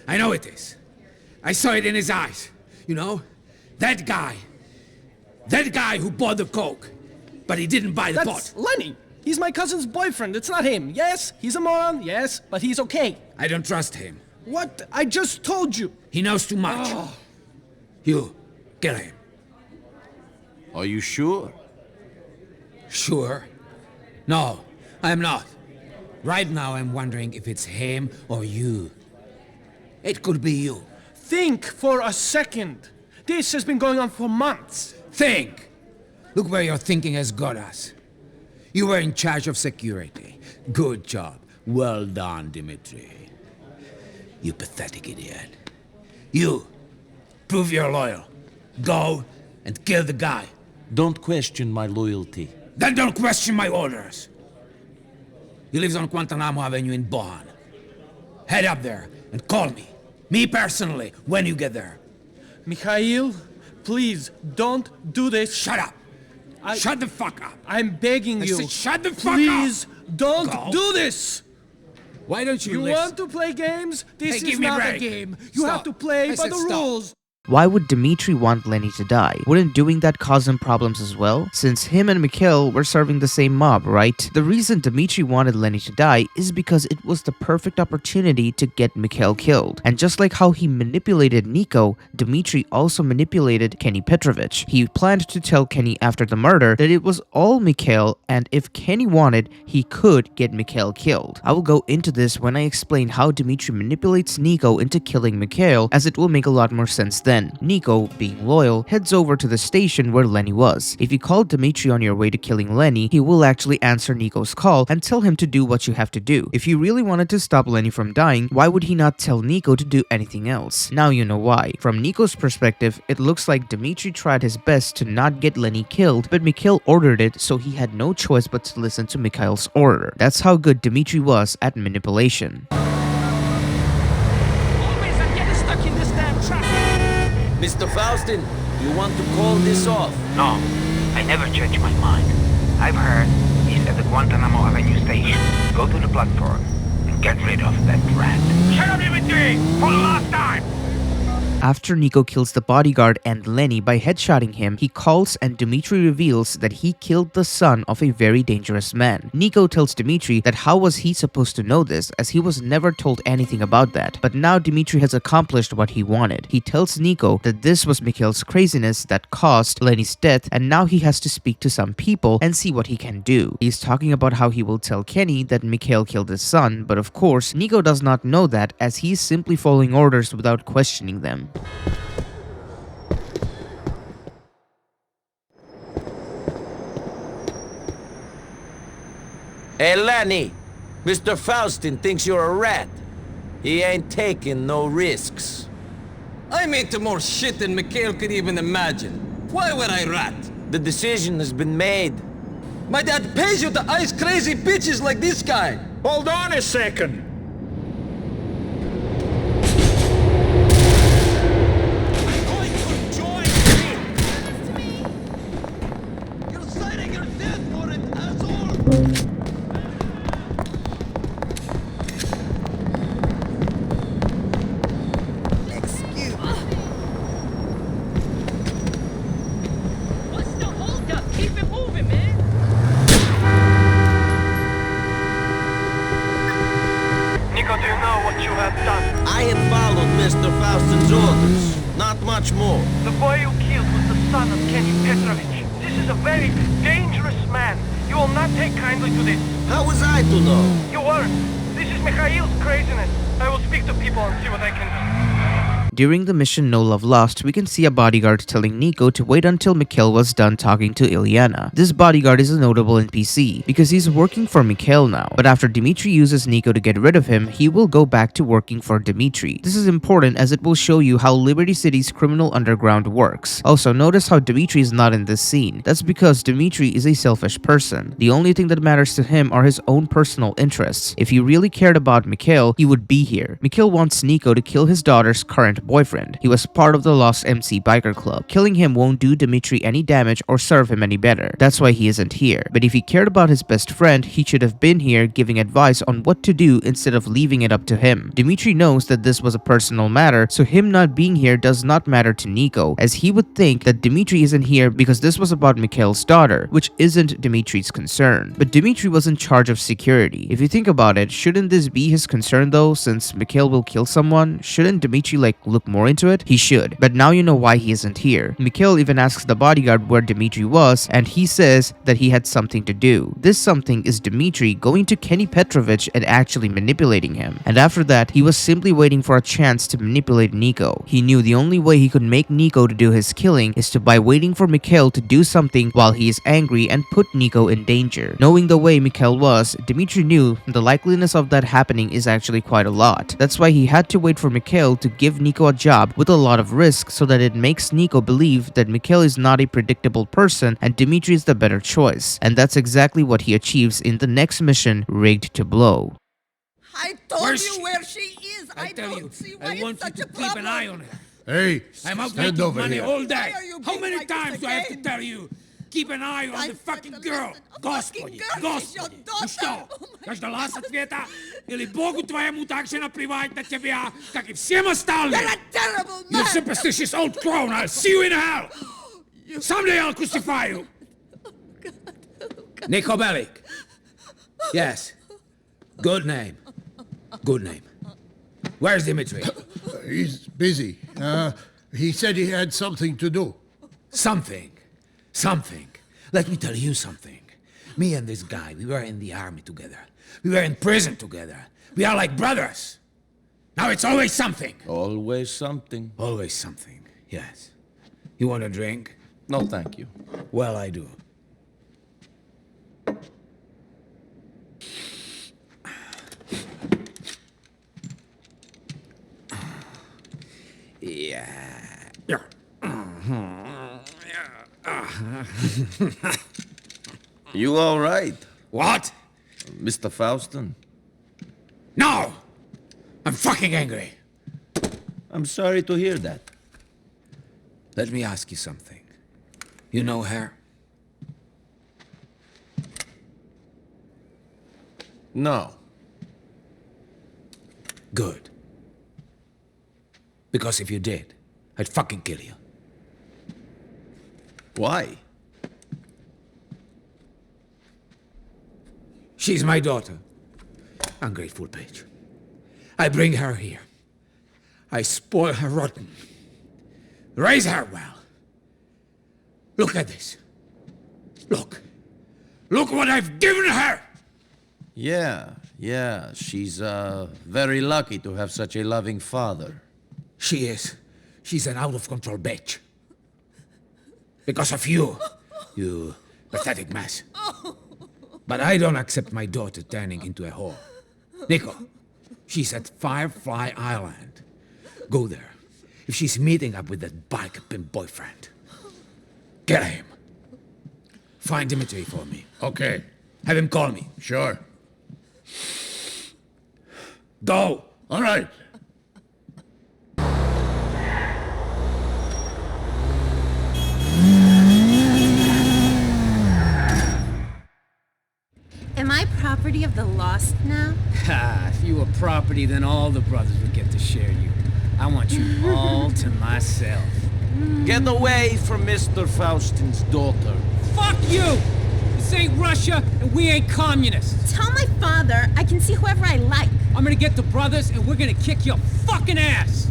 I know it is. I saw it in his eyes. You know? That guy. That guy who bought the coke. But he didn't buy the That's pot. Lenny. He's my cousin's boyfriend. It's not him. Yes, he's a moron. Yes, but he's okay. I don't trust him. What? I just told you. He knows too much. Oh. You, kill him. Are you sure? Sure? No, I'm not. Right now I'm wondering if it's him or you. It could be you. Think for a second. This has been going on for months. Think! Look where your thinking has got us. You were in charge of security. Good job. Well done, Dimitri. You pathetic idiot. You, prove you're loyal. Go and kill the guy. Don't question my loyalty. Then don't question my orders. He lives on Guantanamo Avenue in Bonn. Head up there and call me. Me personally, when you get there. Mikhail, please, don't do this. Shut up. Shut the fuck up. I'm begging you. Said, shut the fuck please, up. don't do this. Why don't you You listen? want to play games? This Hey, is give me a not a break. game. You Stop. have to play I by said the stop. rules. Why would Dimitry want Lenny to die? Wouldn't doing that cause him problems as well? Since him and Mikhail were serving the same mob, right? The reason Dimitry wanted Lenny to die is because it was the perfect opportunity to get Mikhail killed. And just like how he manipulated Niko, Dimitry also manipulated Kenny Petrovich. He planned to tell Kenny after the murder that it was all Mikhail, and if Kenny wanted, he could get Mikhail killed. I will go into this when I explain how Dimitry manipulates Niko into killing Mikhail, as it will make a lot more sense then. Niko, being loyal, heads over to the station where Lenny was. If you call Dimitry on your way to killing Lenny, he will actually answer Niko's call and tell him to do what you have to do. If you really wanted to stop Lenny from dying, why would he not tell Niko to do anything else? Now you know why. From Niko's perspective, it looks like Dimitry tried his best to not get Lenny killed, but Mikhail ordered it, so he had no choice but to listen to Mikhail's order. That's how good Dimitry was at manipulation. Mr. Faustin, you want to call this off? No, I never change my mind. I've heard he's at the Guantanamo Avenue station. Go to the platform and get rid of that rat. Shut up, Dimitri! For the last time! After Niko kills the bodyguard and Lenny by headshotting him, he calls and Dimitry reveals that he killed the son of a very dangerous man. Niko tells Dimitry that how was he supposed to know this, as he was never told anything about that. But now Dimitry has accomplished what he wanted. He tells Niko that this was Mikhail's craziness that caused Lenny's death, and now he has to speak to some people and see what he can do. He's talking about how he will tell Kenny that Mikhail killed his son, but of course, Niko does not know that, as he is simply following orders without questioning them. Hey, Lenny, Mr. Faustin thinks you're a rat. He ain't taking no risks. I'm into more shit than Mikhail could even imagine. Why would I rat? The decision has been made. My dad pays you to ice crazy bitches like this guy. Hold on a second. I have followed Mr. Faustin's orders. Not much more. The boy you killed was the son of Kenny Petrovich. This is a very dangerous man. You will not take kindly to this. How was I to know? You weren't. This is Mikhail's craziness. I will speak to people and see what I can do. During the mission No Love Lost, we can see a bodyguard telling Niko to wait until Mikhail was done talking to Ilyana. This bodyguard is a notable NPC, because he's working for Mikhail now, but after Dimitry uses Niko to get rid of him, he will go back to working for Dimitry. This is important as it will show you how Liberty City's criminal underground works. Also, notice how Dimitry is not in this scene. That's because Dimitry is a selfish person. The only thing that matters to him are his own personal interests. If he really cared about Mikhail, he would be here. Mikhail wants Niko to kill his daughter's current boyfriend. He was part of the Lost MC biker club. Killing him won't do Dimitry any damage or serve him any better. That's why he isn't here. But if he cared about his best friend, he should have been here giving advice on what to do instead of leaving it up to him. Dimitry knows that this was a personal matter, so him not being here does not matter to Niko, as he would think that Dimitry isn't here because this was about Mikhail's daughter, which isn't Dimitri's concern. But Dimitry was in charge of security. If you think about it, shouldn't this be his concern though, since Mikhail will kill someone? Shouldn't Dimitry look more into it? He should. But now you know why he isn't here. Mikhail even asks the bodyguard where Dimitry was, and he says that he had something to do. This something is Dimitry going to Kenny Petrovich and actually manipulating him. And after that, he was simply waiting for a chance to manipulate Niko. He knew the only way he could make Niko to do his killing is to by waiting for Mikhail to do something while he is angry and put Niko in danger. Knowing the way Mikhail was, Dimitry knew the likeliness of that happening is actually quite a lot. That's why he had to wait for Mikhail to give Niko a job with a lot of risk, so that it makes Niko believe that Mikhail is not a predictable person and Dimitry is the better choice. And that's exactly what he achieves in the next mission, Rigged to Blow. I told you where she is. I don't see why it's such a problem. Keep an eye on her. Hey, I'm out making money all day. How many times do I have to tell you? keep an eye on the fucking girl. Господи, Господи, ну что, дождалась ответа? Или Богу твоему также наплевать на тебя, как и всем остальным? You're a terrible You man! superstitious old crone, I'll see you in hell! Someday I'll crucify you! Niko Bellic. Yes. Good name. Good name. Where's Dimitri? He's busy. He said he had something to do. Something. Something. Let me tell you something. Me and this guy, we were in the army together. We were in prison together. We are like brothers. Now it's always something. Always something. Always something, yes. You want a drink? No, thank you. Well, I do. Yeah. You all right? What? Mr. Faustin? No! I'm fucking angry. I'm sorry to hear that. Let me ask you something. You know her? No. Good. Because if you did, I'd fucking kill you. Why? She's my daughter. Ungrateful bitch. I bring her here. I spoil her rotten. Raise her well. Look at this. Look. Look what I've given her! Yeah. She's very lucky to have such a loving father. She is. She's an out-of-control bitch. Because of you. You pathetic mess. But I don't accept my daughter turning into a whore. Niko, she's at Firefly Island. Go there. If she's meeting up with that bike pimp boyfriend, get him. Find Dimitri for me. Okay. Have him call me. Sure. Go! All right. Am I property of the lost now? Ha, if you were property, then all the brothers would get to share you. I want you all to myself. Get away from Mr. Faustin's daughter. Fuck you! This ain't Russia, and we ain't communists. Tell my father I can see whoever I like. I'm gonna get the brothers, and we're gonna kick your fucking ass!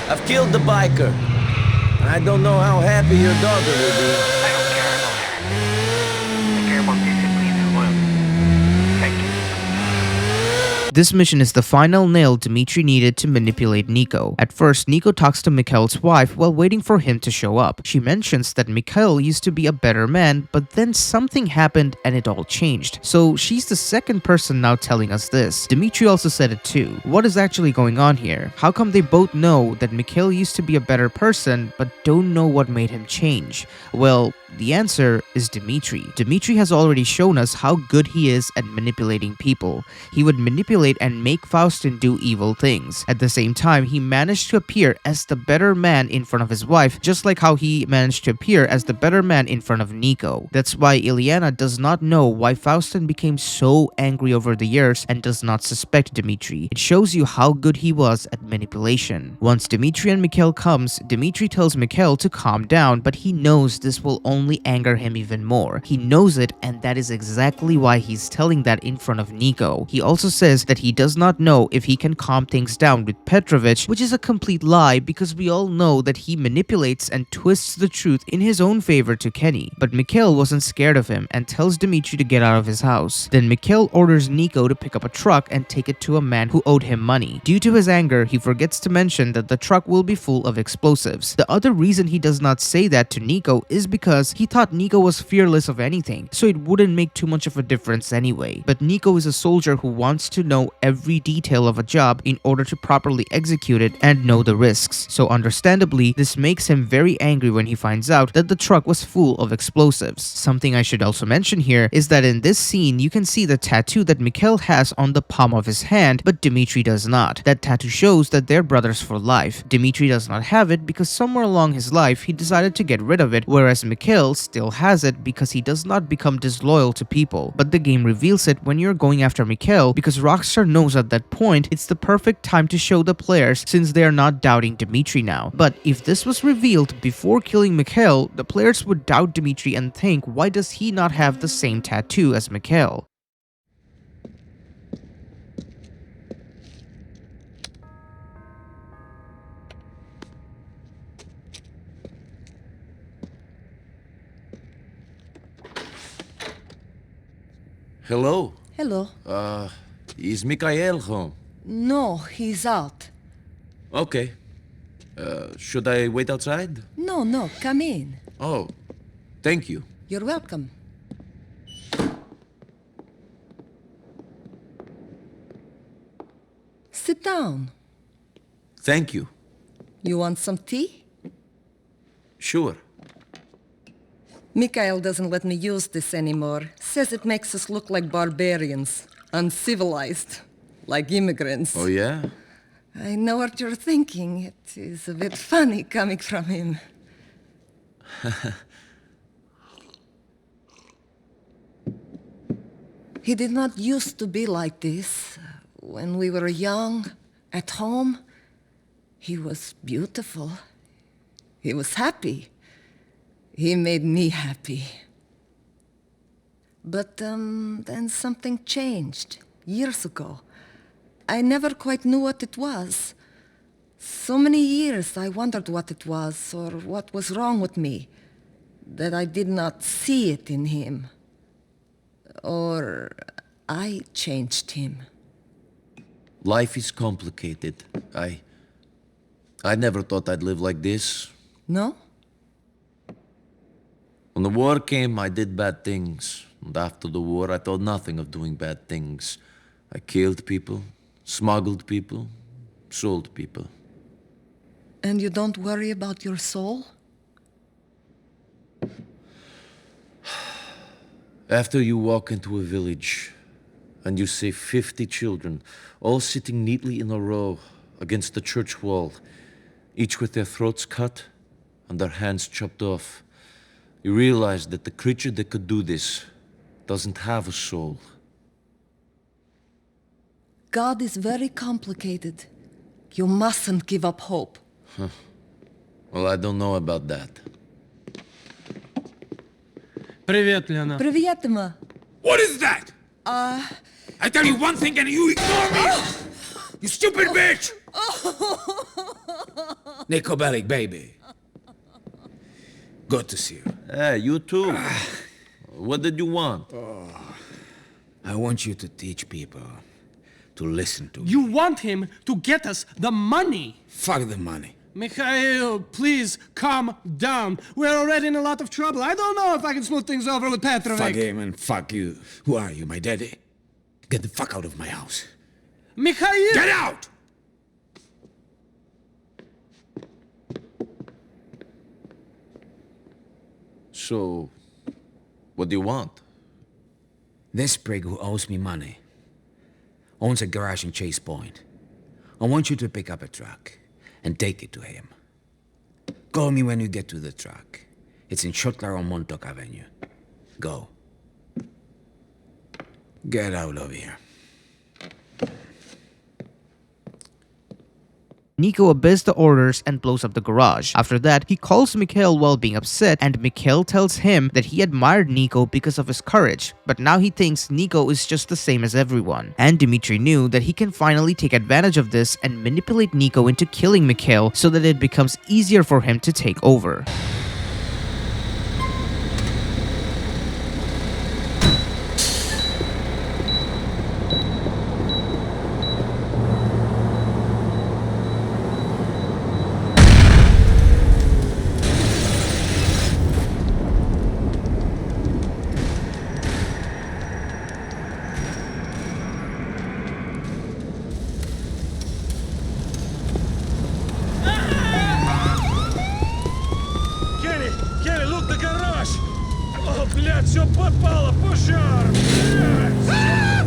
I've killed the biker. And I don't know how happy your daughter will be. I don't care about her. I care about discipline and loyalty. Thank you. This mission is the final nail Dimitri needed to manipulate Niko. At first, Niko talks to Mikhail's wife while waiting for him to show up. She mentions that Mikhail used to be a better man, but then something happened and it all changed. So she's the second person now telling us this. Dimitri also said it too. What is actually going on here? How come they both know that Mikhail used to be a better person, but don't know what made him change? Well, the answer is Dimitri. Dimitri has already shown us how good he is at manipulating people. He would manipulate and make Faustin do evil things. At the same time, he managed to appear as the better man in front of his wife, just like how he managed to appear as the better man in front of Niko. That's why Ileana does not know why Faustin became so angry over the years and does not suspect Dimitri. It shows you how good he was at manipulation. Once Dimitri and Mikhail comes, Dimitri tells Mikhail to calm down, but he knows this will only anger him even more. He knows it, and that is exactly why he's telling that in front of Niko. He also says that he does not know if he can calm things down with Petrovich, which is a complete lie because we all know that he manipulates and twists the truth in his own favor to Kenny. But Mikhail wasn't scared of him and tells Dimitri to get out of his house. Then Mikhail orders Niko to pick up a truck and take it to a man who owed him money. Due to his anger, he forgets to mention that the truck will be full of explosives. The other reason he does not say that to Niko is because he thought Niko was fearless of anything, so it wouldn't make too much of a difference anyway. But Niko is a soldier who wants to know know every detail of a job in order to properly execute it and know the risks. So understandably, this makes him very angry when he finds out that the truck was full of explosives. Something I should also mention here is that in this scene, you can see the tattoo that Mikhail has on the palm of his hand, but Dimitry does not. That tattoo shows that they're brothers for life. Dimitry does not have it because somewhere along his life he decided to get rid of it, whereas Mikhail still has it because he does not become disloyal to people. But the game reveals it when you're going after Mikhail because Rockstar knows at that point it's the perfect time to show the players since they are not doubting Dimitry now. But if this was revealed before killing Mikhail, the players would doubt Dimitry and think, why does he not have the same tattoo as Mikhail? Hello. Hello. Is Mikhail home? No, he's out. Okay. Should I wait outside? No, come in. Oh, thank you. You're welcome. Sit down. Thank you. You want some tea? Sure. Mikhail doesn't let me use this anymore. Says it makes us look like barbarians. Uncivilized. Like immigrants. Oh, yeah? I know what you're thinking. It is a bit funny coming from him. He did not used to be like this. When we were young, at home, he was beautiful. He was happy. He made me happy. But then something changed, years ago. I never quite knew what it was. So many years I wondered what it was, or what was wrong with me, that I did not see it in him. Or I changed him. Life is complicated. I never thought I'd live like this. No? When the war came, I did bad things. And after the war, I thought nothing of doing bad things. I killed people, smuggled people, sold people. And you don't worry about your soul? After you walk into a village and you see 50 children, all sitting neatly in a row against the church wall, each with their throats cut and their hands chopped off, you realize that the creature that could do this doesn't have a soul. God is very complicated. You mustn't give up hope. Huh. Well, I don't know about that. Привет, Лена. Привет, Emma. What is that? I tell you one thing and you ignore me! You stupid bitch! Niko Bellic, baby. Good to see you. Hey, you too. What did you want? I want you to teach people to listen to me. You want him to get us the money. Fuck the money. Mikhail, please calm down. We're already in a lot of trouble. I don't know if I can smooth things over with Petrovic. Fuck him and fuck you. Who are you, my daddy? Get the fuck out of my house. Mikhail! Get out! So, what do you want? This prig who owes me money owns a garage in Chase Point. I want you to pick up a truck and take it to him. Call me when you get to the truck. It's in Shotlar on Montauk Avenue. Go. Get out of here. Niko obeys the orders and blows up the garage. After that, he calls Mikhail while being upset, and Mikhail tells him that he admired Niko because of his courage, but now he thinks Niko is just the same as everyone. And Dimitry knew that he can finally take advantage of this and manipulate Niko into killing Mikhail so that it becomes easier for him to take over.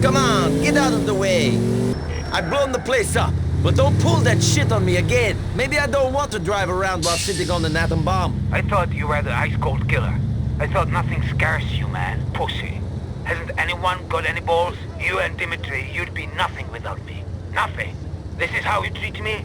Come on, get out of the way. I've blown the place up, but don't pull that shit on me again. Maybe I don't want to drive around while sitting on an atom bomb. I thought you were the ice-cold killer. I thought nothing scares you, man. Pussy. Hasn't anyone got any balls? You and Dimitri, you'd be nothing without me. Nothing. This is how you treat me?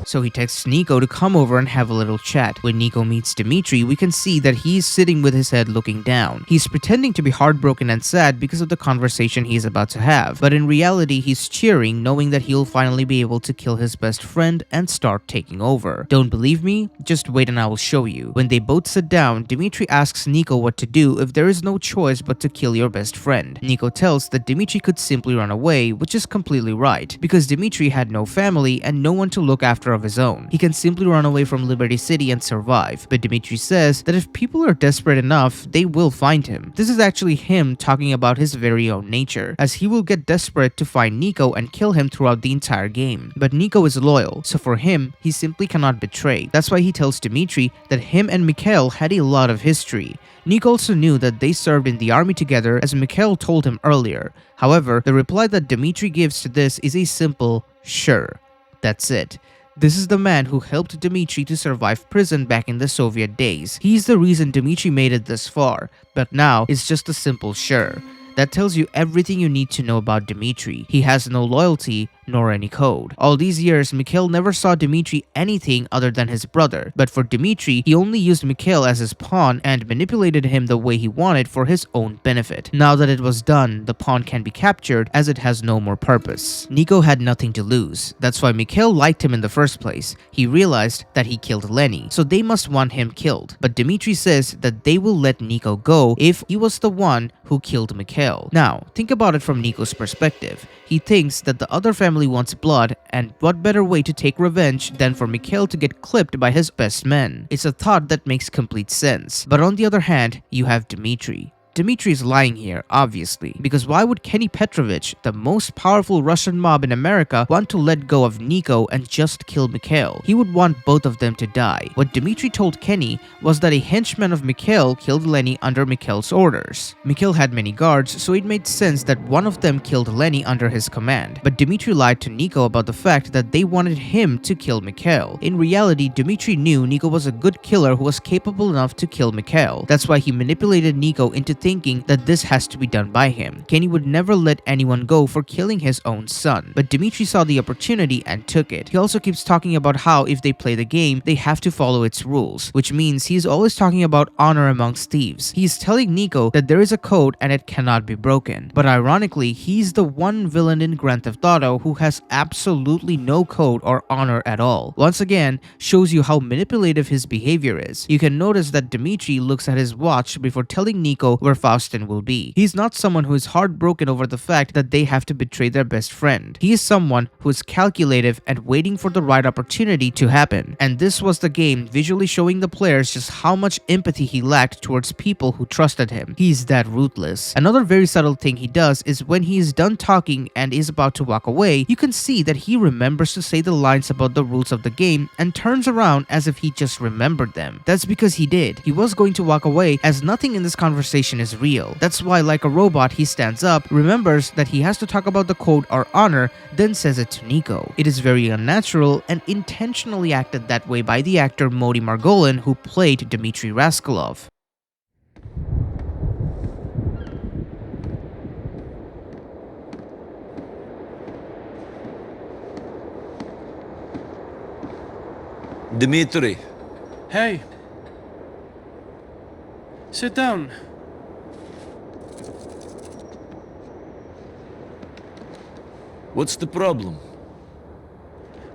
So he texts Niko to come over and have a little chat. When Niko meets Dimitri, we can see that he's sitting with his head looking down. He's pretending to be heartbroken and sad because of the conversation he's about to have, but in reality he's cheering, knowing that he'll finally be able to kill his best friend and start taking over. Don't believe me? Just wait and I will show you. When they both sit down, Dimitri asks Niko what to do if there is no choice but to kill your best friend. Niko tells that Dimitri could simply run away, which is completely right, because Dimitri had no family and no one to look after of his own. He can simply run away from Liberty City and survive, but Dimitri says that if people are desperate enough, they will find him. This is actually him talking about his very own nature, as he will get desperate to find Niko and kill him throughout the entire game. But Niko is loyal, so for him, he simply cannot betray. That's why he tells Dimitri that him and Mikhail had a lot of history. Niko also knew that they served in the army together, as Mikhail told him earlier. However, the reply that Dimitri gives to this is a simple sure. That's it. This is the man who helped Dimitri to survive prison back in the Soviet days. He's the reason Dimitri made it this far, but now it's just a simple sure. That tells you everything you need to know about Dimitri. He has no loyalty nor any code. All these years, Mikhail never saw Dimitri anything other than his brother, but for Dimitri, he only used Mikhail as his pawn and manipulated him the way he wanted for his own benefit. Now that it was done, the pawn can be captured as it has no more purpose. Niko had nothing to lose. That's why Mikhail liked him in the first place. He realized that he killed Lenny, so they must want him killed. But Dimitri says that they will let Niko go if he was the one who killed Mikhail. Now, think about it from Niko's perspective. He thinks that the other family wants blood, and what better way to take revenge than for Mikhail to get clipped by his best men? It's a thought that makes complete sense. But on the other hand, you have Dimitri. Dimitri is lying here, obviously, because why would Kenny Petrovich, the most powerful Russian mob in America, want to let go of Niko and just kill Mikhail? He would want both of them to die. What Dimitri told Kenny was that a henchman of Mikhail killed Lenny under Mikhail's orders. Mikhail had many guards, so it made sense that one of them killed Lenny under his command. But Dimitri lied to Niko about the fact that they wanted him to kill Mikhail. In reality, Dimitri knew Niko was a good killer who was capable enough to kill Mikhail. That's why he manipulated Niko into thinking that this has to be done by him. Kenny would never let anyone go for killing his own son, but Dimitri saw the opportunity and took it. He also keeps talking about how if they play the game, they have to follow its rules, which means he's always talking about honor amongst thieves. He's telling Niko that there is a code and it cannot be broken. But ironically, he's the one villain in Grand Theft Auto who has absolutely no code or honor at all. Once again, shows you how manipulative his behavior is. You can notice that Dimitri looks at his watch before telling Niko where Faustin will be. He's not someone who is heartbroken over the fact that they have to betray their best friend. He is someone who is calculative and waiting for the right opportunity to happen. And this was the game visually showing the players just how much empathy he lacked towards people who trusted him. He's that ruthless. Another very subtle thing he does is when he is done talking and is about to walk away, you can see that he remembers to say the lines about the rules of the game and turns around as if he just remembered them. That's because he did. He was going to walk away as nothing in this conversation is real. That's why, like a robot, he stands up, remembers that he has to talk about the code or honor, then says it to Niko. It is very unnatural and intentionally acted that way by the actor Modi Margolin, who played Dimitri Rascalov. Dimitri. Hey. Sit down. What's the problem?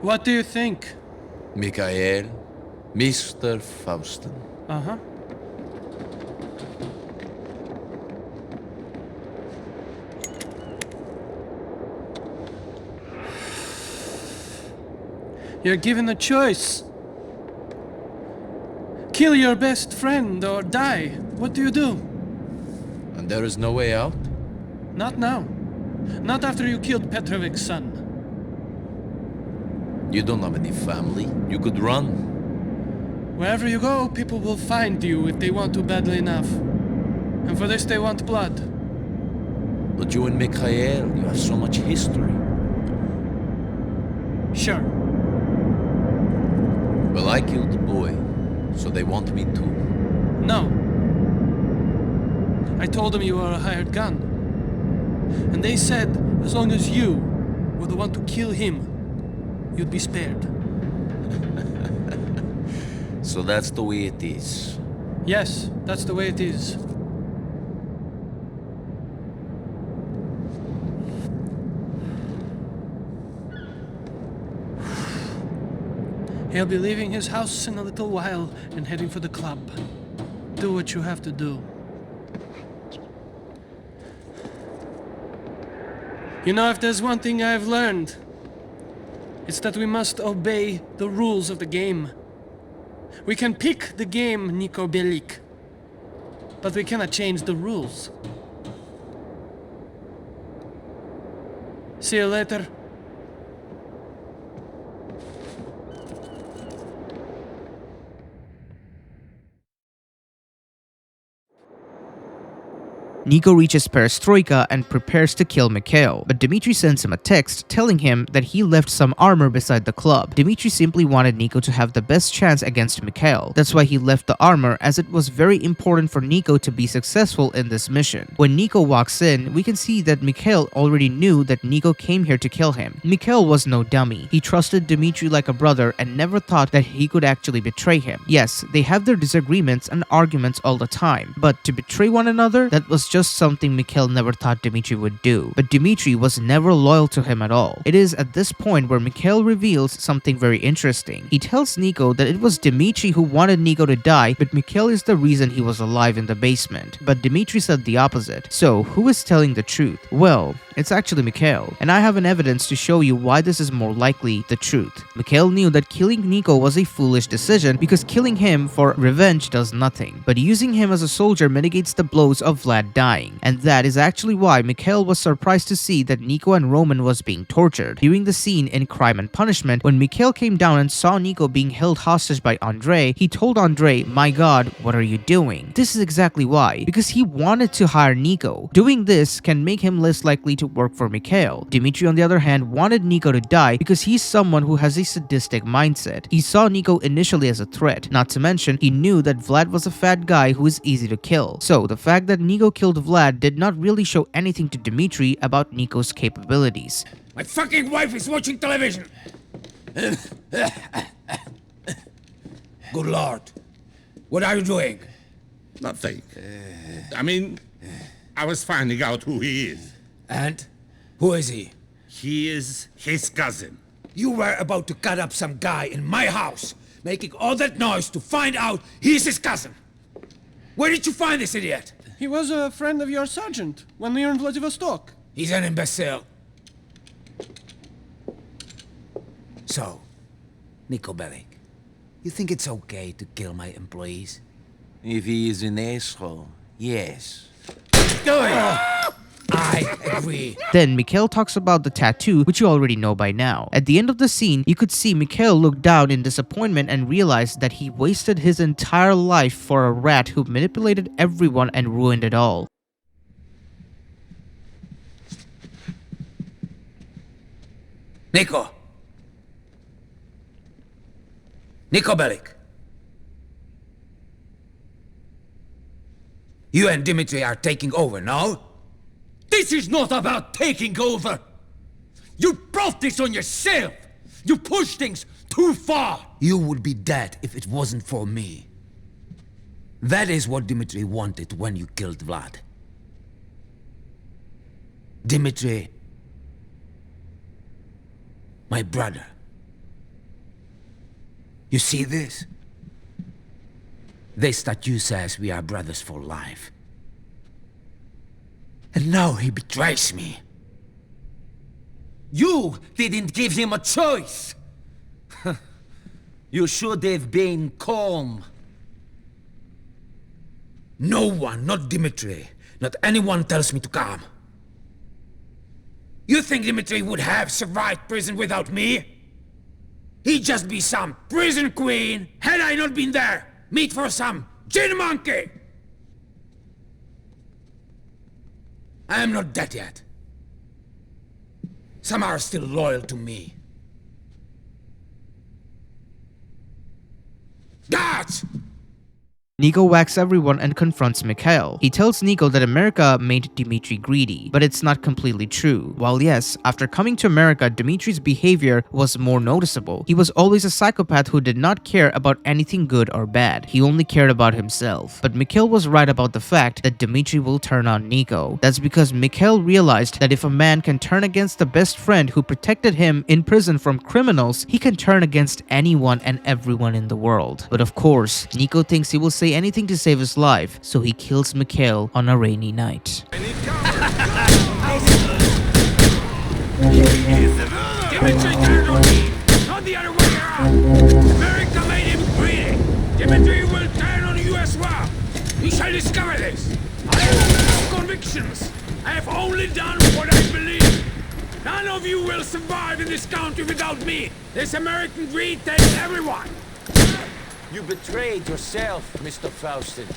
What do you think? Mikhail, Mr. Faustin. Uh-huh. You're given a choice. Kill your best friend or die. What do you do? And there is no way out? Not now. Not after you killed Petrovic's son. You don't have any family. You could run. Wherever you go, people will find you if they want to badly enough. And for this they want blood. But you and Mikhail, you have so much history. Sure. Well, I killed the boy, so they want me too. No. I told them you were a hired gun. And they said as long as you were the one to kill him, you'd be spared. So that's the way it is. Yes, that's the way it is. He'll be leaving his house in a little while and heading for the club. Do what you have to do. You know, if there's one thing I've learned, it's that we must obey the rules of the game. We can pick the game, Niko Bellic, but we cannot change the rules. See you later. Niko reaches Perestroika and prepares to kill Mikhail, but Dimitry sends him a text telling him that he left some armor beside the club. Dimitry simply wanted Niko to have the best chance against Mikhail. That's why he left the armor, as it was very important for Niko to be successful in this mission. When Niko walks in, we can see that Mikhail already knew that Niko came here to kill him. Mikhail was no dummy. He trusted Dimitry like a brother and never thought that he could actually betray him. Yes, they have their disagreements and arguments all the time, but to betray one another, that was just something Mikhail never thought Dimitry would do. But Dimitry was never loyal to him at all. It is at this point where Mikhail reveals something very interesting. He tells Niko that it was Dimitry who wanted Niko to die, but Mikhail is the reason he was alive in the basement. But Dimitry said the opposite. So, who is telling the truth? Well, it's actually Mikhail, and I have an evidence to show you why this is more likely the truth. Mikhail knew that killing Niko was a foolish decision because killing him for revenge does nothing, but using him as a soldier mitigates the blows of Vlad dying, and that is actually why Mikhail was surprised to see that Niko and Roman was being tortured. During the scene in Crime and Punishment, when Mikhail came down and saw Niko being held hostage by Andrei, he told Andrei, "My God, what are you doing?" This is exactly why, because he wanted to hire Niko. Doing this can make him less likely to work for Mikhail. Dimitry, on the other hand, wanted Niko to die because he's someone who has a sadistic mindset. He saw Niko initially as a threat, not to mention he knew that Vlad was a fat guy who is easy to kill. So the fact that Niko killed Vlad did not really show anything to Dimitry about Niko's capabilities. My fucking wife is watching television! Good Lord. What are you doing? Nothing. I was finding out who he is. And? Who is he? He is his cousin. You were about to cut up some guy in my house, making all that noise to find out he's his cousin. Where did you find this idiot? He was a friend of your sergeant when we were in Vladivostok. He's an imbecile. So, Niko Bellic, you think it's okay to kill my employees? If he is an asshole, yes. Do it! I agree. Then Mikhail talks about the tattoo, which you already know by now. At the end of the scene, you could see Mikhail look down in disappointment and realize that he wasted his entire life for a rat who manipulated everyone and ruined it all. Niko! Niko Bellic! You and Dimitry are taking over, no? This is not about taking over! You brought this on yourself! You pushed things too far! You would be dead if it wasn't for me. That is what Dimitry wanted when you killed Vlad. Dimitry, my brother. You see this? This tattoo says we are brothers for life. And now he betrays me. You didn't give him a choice! You should have been calm. No one, not Dimitry, not anyone tells me to calm. You think Dimitry would have survived prison without me? He'd just be some prison queen had I not been there. Meat for some gin monkey! I am not dead yet. Some are still loyal to me. Guards! Niko whacks everyone and confronts Mikhail. He tells Niko that America made Dimitry greedy, but it's not completely true. While yes, after coming to America, Dimitri's behavior was more noticeable. He was always a psychopath who did not care about anything good or bad. He only cared about himself. But Mikhail was right about the fact that Dimitry will turn on Niko. That's because Mikhail realized that if a man can turn against the best friend who protected him in prison from criminals, he can turn against anyone and everyone in the world. But of course, Niko thinks he will say anything to save his life, so he kills Mikhail on a rainy night. Dimitry turned on me, not the other way around. America made him greedy. Dimitry will turn on you as well. You shall discover this. I have no convictions. I have only done what I believe. None of you will survive in this country without me. This American greed takes everyone. You betrayed yourself, Mr. Faustin.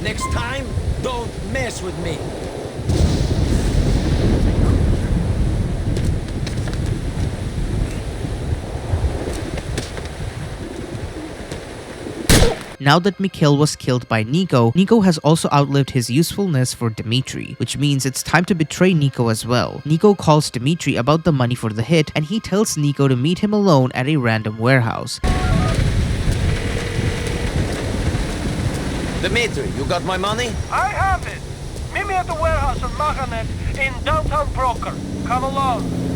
Next time, don't mess with me. Now that Mikhail was killed by Niko, Niko has also outlived his usefulness for Dimitry, which means it's time to betray Niko as well. Niko calls Dimitry about the money for the hit, and he tells Niko to meet him alone at a random warehouse. Dimitry, you got my money? I have it! Meet me at the warehouse on Mahanet in downtown Broker. Come along.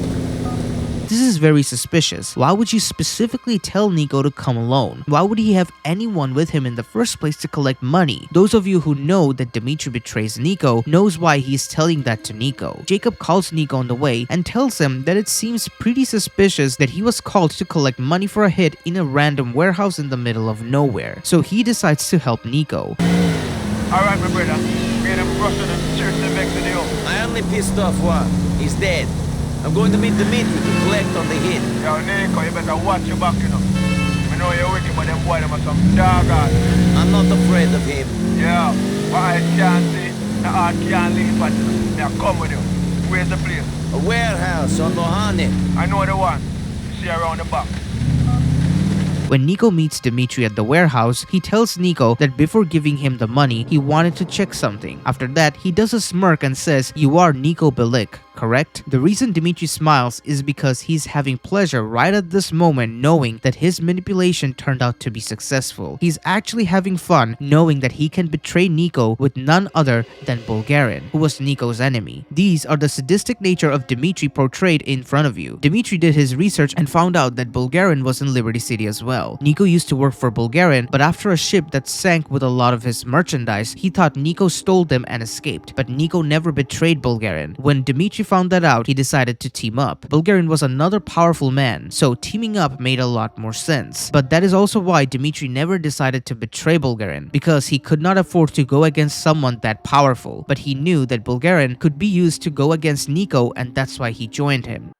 This is very suspicious. Why would you specifically tell Niko to come alone? Why would he have anyone with him in the first place to collect money? Those of you who know that Dimitry betrays Niko knows why he's telling that to Niko. Jacob calls Niko on the way and tells him that it seems pretty suspicious that he was called to collect money for a hit in a random warehouse in the middle of nowhere. So he decides to help Niko. Alright, my brother. Get him brushing and seriously vexing you. I only pissed off one. He's dead. I'm going to meet Dimitry to collect on the hit. Yo, Niko, you better watch your back, you know. I know you're wicked, but them boy, them are some dog ass. I'm not afraid of him. Yeah, but I can't see. The heart can't leave, but they'll come with you. Where's the place? A warehouse on Lohane. I know the one. You see around the back. When Niko meets Dimitry at the warehouse, he tells Niko that before giving him the money, he wanted to check something. After that, he does a smirk and says, "You are Niko Bellic, correct?" The reason Dimitry smiles is because he's having pleasure right at this moment knowing that his manipulation turned out to be successful. He's actually having fun knowing that he can betray Niko with none other than Bulgarin, who was Niko's enemy. These are the sadistic nature of Dimitry portrayed in front of you. Dimitry did his research and found out that Bulgarin was in Liberty City as well. Niko used to work for Bulgarin, but after a ship that sank with a lot of his merchandise, he thought Niko stole them and escaped. But Niko never betrayed Bulgarin. When Dimitry found that out, he decided to team up. Bulgarin was another powerful man, so teaming up made a lot more sense. But that is also why Dimitry never decided to betray Bulgarin, because he could not afford to go against someone that powerful. But he knew that Bulgarin could be used to go against Niko, and that's why he joined him.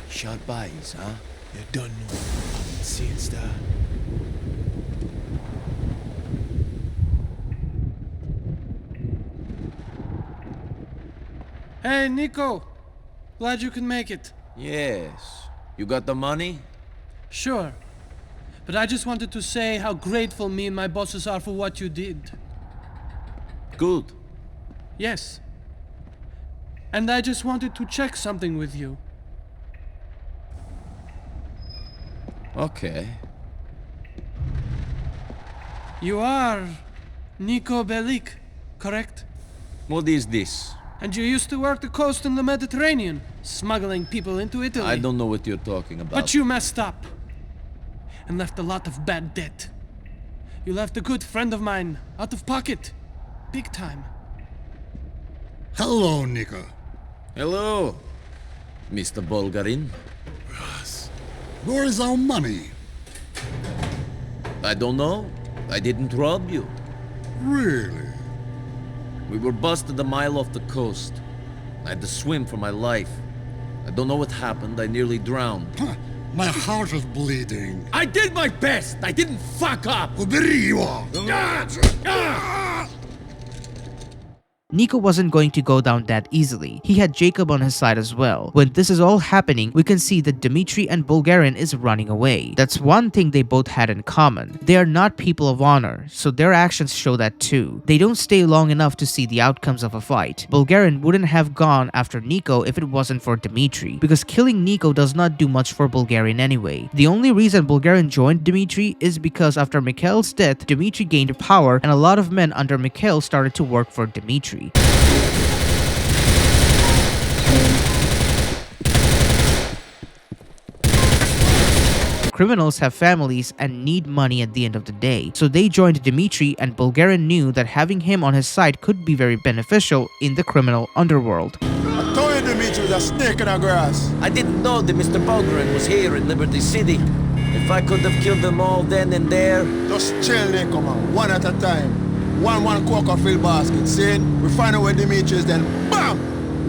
Shot bys, huh? You don't know. Since that. Hey, Niko. Glad you can make it. Yes. You got the money? Sure. But I just wanted to say how grateful me and my bosses are for what you did. Good. Yes. And I just wanted to check something with you. Okay. You are Niko Bellic, correct? What is this? And you used to work the coast in the Mediterranean, smuggling people into Italy. I don't know what you're talking about. But you messed up. And left a lot of bad debt. You left a good friend of mine out of pocket. Big time. Hello, Niko. Hello, Mr. Bulgarin. Where is our money? I don't know. I didn't rob you. Really? We were busted a mile off the coast. I had to swim for my life. I don't know what happened. I nearly drowned. My heart is bleeding. I did my best. I didn't fuck up. Well, there you are. Niko wasn't going to go down that easily. He had Jacob on his side as well. When this is all happening, we can see that Dimitry and Bulgarian is running away. That's one thing they both had in common. They are not people of honor, so their actions show that too. They don't stay long enough to see the outcomes of a fight. Bulgarian wouldn't have gone after Niko if it wasn't for Dimitry, because killing Niko does not do much for Bulgarian anyway. The only reason Bulgarian joined Dimitry is because after Mikhail's death, Dimitry gained power and a lot of men under Mikhail started to work for Dimitry. Criminals have families and need money at the end of the day, so they joined Dimitry, and Bulgarian knew that having him on his side could be very beneficial in the criminal underworld. I told you Dimitri was a snake in the grass. I didn't know that Mr. Bogran was here in Liberty City. If I could have killed them all then and there... Just chill, Niko, man. One at a time. One Coca-Cola basket. See? We find out where Dimitri is, then BAM!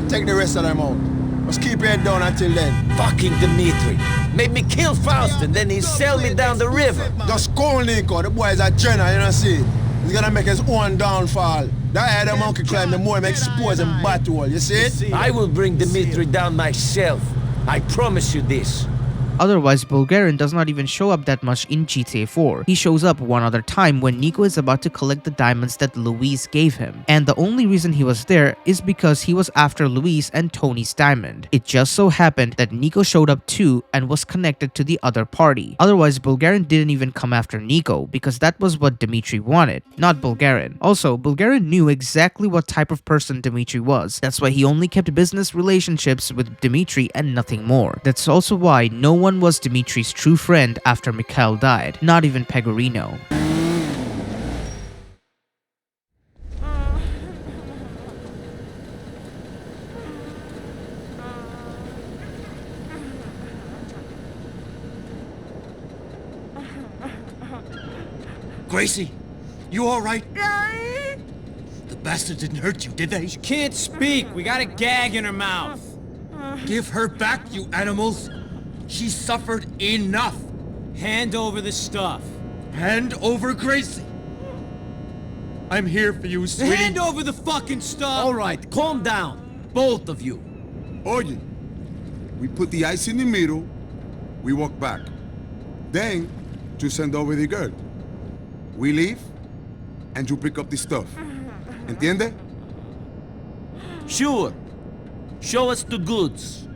We take the rest of them out. Just keep your head down until then. Fucking Dimitri. Made me kill Faust and then he sailed me down the river. Just go, Niko. The boy is a general, you know see? He's gonna make his own downfall. The higher the monkey climb, the more he makes expose him battle, you see it? I will bring Dimitri down myself. I promise you this. Otherwise, Bulgarian does not even show up that much in GTA 4. He shows up one other time when Niko is about to collect the diamonds that Luis gave him. And the only reason he was there is because he was after Luis and Tony's diamond. It just so happened that Niko showed up too and was connected to the other party. Otherwise, Bulgarian didn't even come after Niko because that was what Dimitry wanted, not Bulgarian. Also, Bulgarian knew exactly what type of person Dimitry was. That's why he only kept business relationships with Dimitry and nothing more. That's also why no one was Dimitri's true friend after Mikhail died, not even Pegorino. Gracie, you all right? The bastard didn't hurt you, did they? She can't speak. We got a gag in her mouth. Give her back, you animals. She suffered enough. Hand over the stuff. Hand over Gracie. I'm here for you, sweetie. Hand over the fucking stuff. All right, calm down. Both of you. Oye, we put the ice in the middle, we walk back. Then, to send over the girl. We leave, and you pick up the stuff. Entiende? Sure. Show us the goods.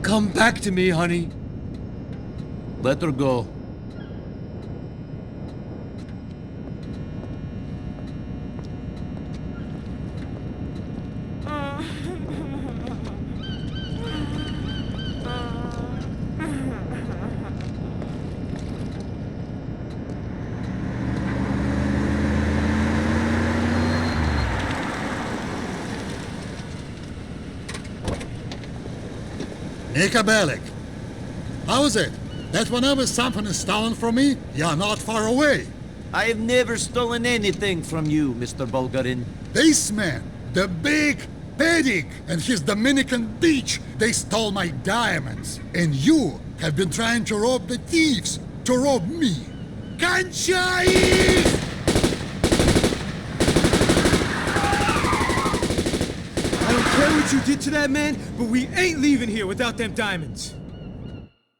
Come back to me, honey. Let her go. Niko, how is it? That whenever something is stolen from me, you're not far away. I have never stolen anything from you, Mr. Bulgarin. This man, the big Pedic and his Dominican beach, they stole my diamonds. And you have been trying to rob the thieves, to rob me. Conchai! I don't care what you did to that man, but we ain't leaving here without them diamonds.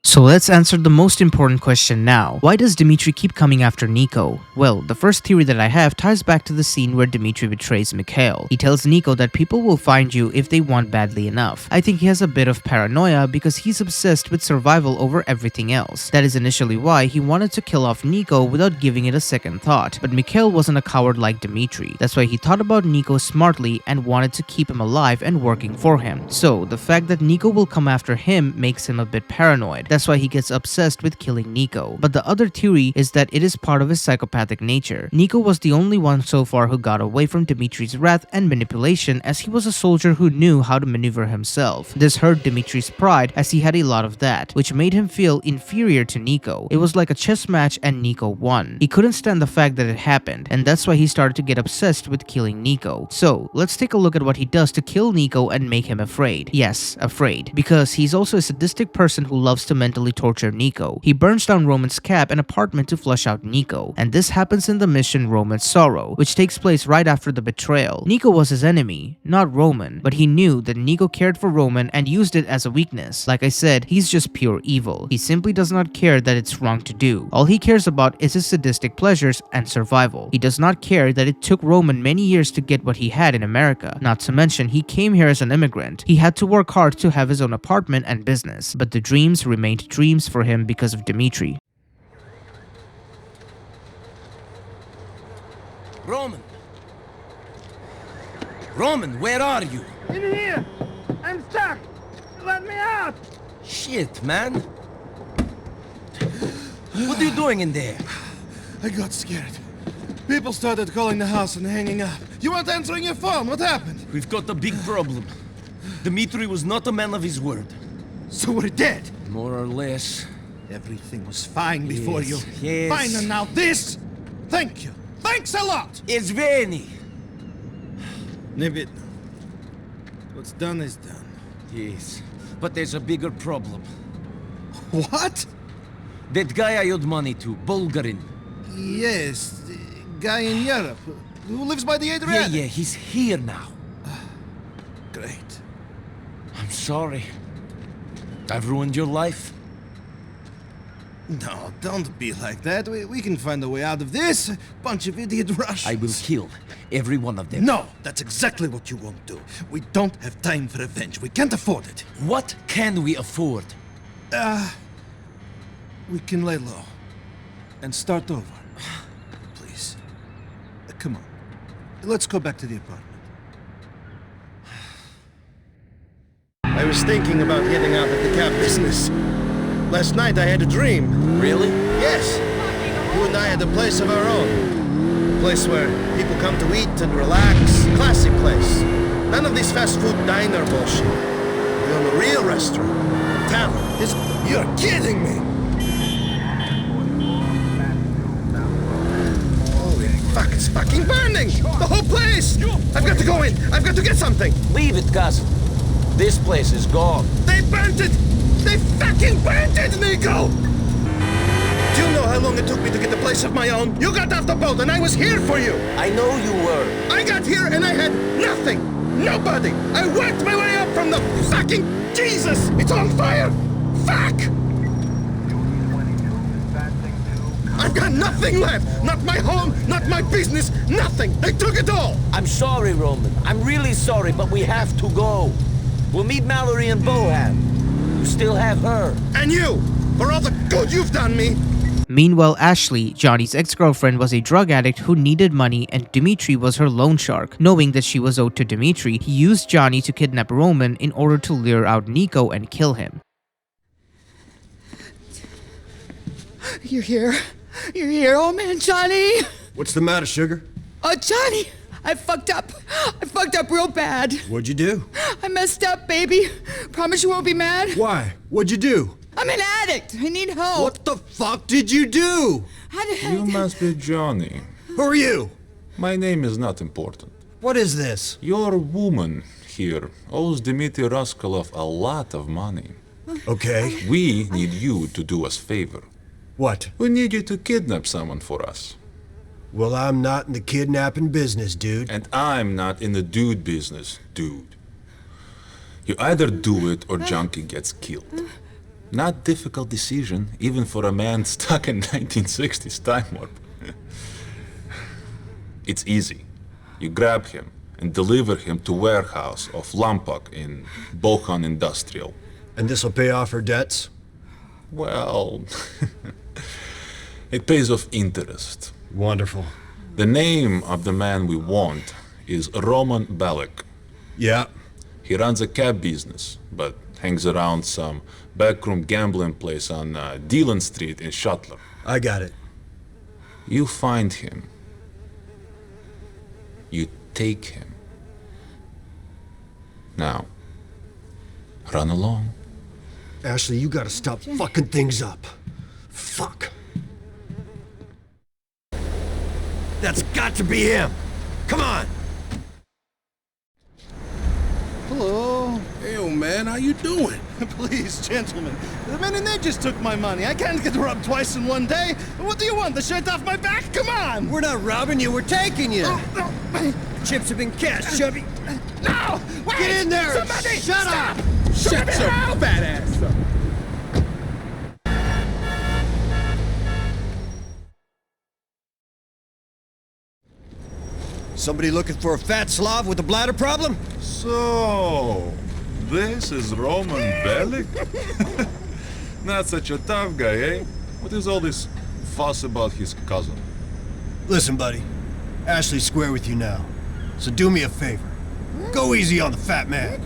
So let's answer the most important question now. Why does Dimitry keep coming after Niko? Well, the first theory that I have ties back to the scene where Dimitry betrays Mikhail. He tells Niko that people will find you if they want badly enough. I think he has a bit of paranoia because he's obsessed with survival over everything else. That is initially why he wanted to kill off Niko without giving it a second thought. But Mikhail wasn't a coward like Dimitry. That's why he thought about Niko smartly and wanted to keep him alive and working for him. So the fact that Niko will come after him makes him a bit paranoid. That's that's why he gets obsessed with killing Niko. But the other theory is that it is part of his psychopathic nature. Niko was the only one so far who got away from Dimitri's wrath and manipulation, as he was a soldier who knew how to maneuver himself. This hurt Dimitri's pride, as he had a lot of that, which made him feel inferior to Niko. It was like a chess match and Niko won. He couldn't stand the fact that it happened, and that's why he started to get obsessed with killing Niko. So, let's take a look at what he does to kill Niko and make him afraid. Yes, afraid. Because he's also a sadistic person who loves to mentally torture Niko. He burns down Roman's cab and apartment to flush out Niko, and this happens in the mission Roman's Sorrow, which takes place right after the betrayal. Niko was his enemy, not Roman, but he knew that Niko cared for Roman and used it as a weakness. Like I said, he's just pure evil. He simply does not care that it's wrong to do. All he cares about is his sadistic pleasures and survival. He does not care that it took Roman many years to get what he had in America. Not to mention, he came here as an immigrant. He had to work hard to have his own apartment and business, but the dreams remained dreams for him because of Dimitry. Roman! Roman, where are you? In here! I'm stuck! Let me out! Shit, man! What are you doing in there? I got scared. People started calling the house and hanging up. You weren't answering your phone. What happened? We've got a big problem. Dimitry was not a man of his word. So we're dead? More or less. Everything was fine before you. Yes. Fine, and now this? Thank you. Thanks a lot! Izveni! Nibit. What's done is done. Yes. But there's a bigger problem. What? That guy I owed money to, Bulgarin. Yes, the guy in Europe who lives by the Adriatic. Yeah, he's here now. Great. I'm sorry. I've ruined your life. No, don't be like that. We can find a way out of this. Bunch of idiot Russians. I will kill every one of them. No, that's exactly what you won't do. We don't have time for revenge. We can't afford it. What can we afford? We can lay low and start over. Please. Come on. Let's go back to the apartment. I was thinking about getting out of the cab business. Last night I had a dream. Really? Yes. You and I had a place of our own. A place where people come to eat and relax. Classic place. None of this fast food diner bullshit. We own a real restaurant. Tavern. You're kidding me! Holy fuck, it's fucking burning! The whole place! I've got to go in! I've got to get something! Leave it, cousin. This place is gone. They burnt it! They fucking burnt it, Niko! Do you know how long it took me to get a place of my own? You got off the boat and I was here for you! I know you were. I got here and I had nothing! Nobody! I worked my way up from the fucking... Jesus! It's on fire! Fuck! I've got nothing left! Not my home, not my business, nothing! They took it all! I'm sorry, Roman. I'm really sorry, but we have to go. We'll meet Mallory and Bohan. You still have her. And you! For all the good you've done me! Meanwhile, Ashley, Johnny's ex-girlfriend, was a drug addict who needed money, and Dimitry was her loan shark. Knowing that she was owed to Dimitry, he used Johnny to kidnap Roman in order to lure out Niko and kill him. You're here. You're here. Oh man, Johnny! What's the matter, sugar? Oh, Johnny! I fucked up. I fucked up real bad. What'd you do? I messed up, baby. Promise you won't be mad. Why? What'd you do? I'm an addict. I need help. What the fuck did you do? You must be Johnny. Who are you? My name is not important. What is this? Your woman here owes Dimitri Rascalov a lot of money. Okay. We need you to do us a favor. What? We need you to kidnap someone for us. Well, I'm not in the kidnapping business, dude. And I'm not in the dude business, dude. You either do it or Junkie gets killed. Not difficult decision, even for a man stuck in 1960s time warp. It's easy. You grab him and deliver him to warehouse of Lompoc in Bohan Industrial. And this'll pay off her debts? Well, it pays off interest. Wonderful. The name of the man we want is Roman Balak. Yeah. He runs a cab business, but hangs around some backroom gambling place on Dillon Street in Shuttler. I got it. You find him. You take him. Now, run along. Ashley, you gotta stop fucking things up. Fuck. That's got to be him. Come on. Hello. Hey, old man, how you doing? Please, gentlemen. The men in there just took my money. I can't get robbed twice in one day. What do you want, the shirt off my back? Come on! We're not robbing you, we're taking you. Chips have been cashed, Chubby. No! Wait! Get in there! Somebody! Shut up! Shut your fat ass up. Somebody looking for a fat Slav with a bladder problem? So, this is Roman Bellic? Not such a tough guy, eh? What is all this fuss about his cousin? Listen, buddy. Ashley's square with you now. So do me a favor. Go easy on the fat man.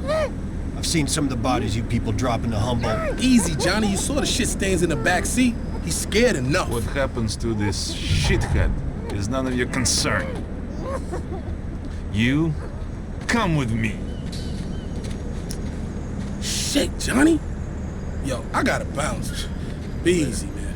I've seen some of the bodies you people drop in the Humboldt. Easy, Johnny. You saw the shit stains in the back seat. He's scared enough. What happens to this shithead is none of your concern. You come with me. Shit, Johnny. Yo, I gotta bounce. Be easy, man.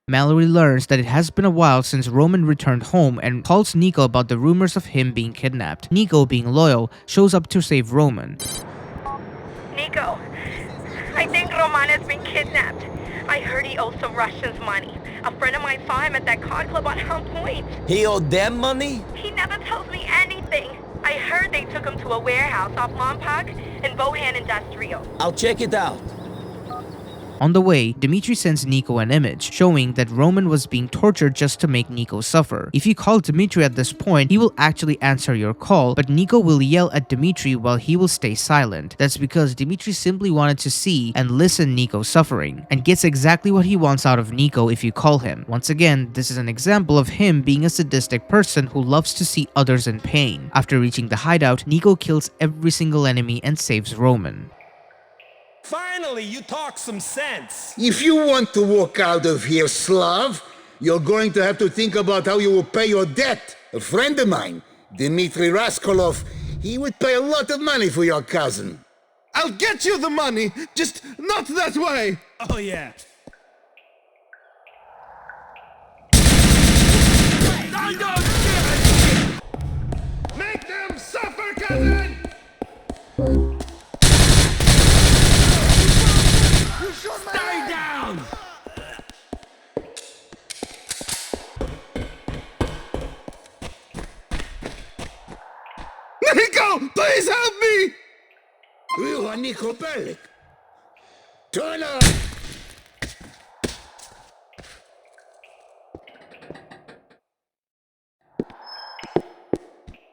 Mallory learns that it has been a while since Roman returned home and calls Niko about the rumors of him being kidnapped. Niko, being loyal, shows up to save Roman. Niko, I think Roman has been kidnapped. I heard he owes some Russians money. A friend of mine saw him at that card club on Hum Point. He owed them money? He never tells me anything. I heard they took him to a warehouse off Lompoc in Bohan Industrial. I'll check it out. On the way, Dimitry sends Niko an image, showing that Roman was being tortured just to make Niko suffer. If you call Dimitry at this point, he will actually answer your call, but Niko will yell at Dimitry while he will stay silent. That's because Dimitry simply wanted to see and listen Niko suffering, and gets exactly what he wants out of Niko if you call him. Once again, this is an example of him being a sadistic person who loves to see others in pain. After reaching the hideout, Niko kills every single enemy and saves Roman. Finally, you talk some sense. If you want to walk out of here, Slav, you're going to have to think about how you will pay your debt. A friend of mine, Dimitri Rascalov, he would pay a lot of money for your cousin. I'll get you the money, just not that way. Oh, yeah. Make them suffer, cousin! Stay down! Niko, please help me! You are Niko Bellic. Turn up!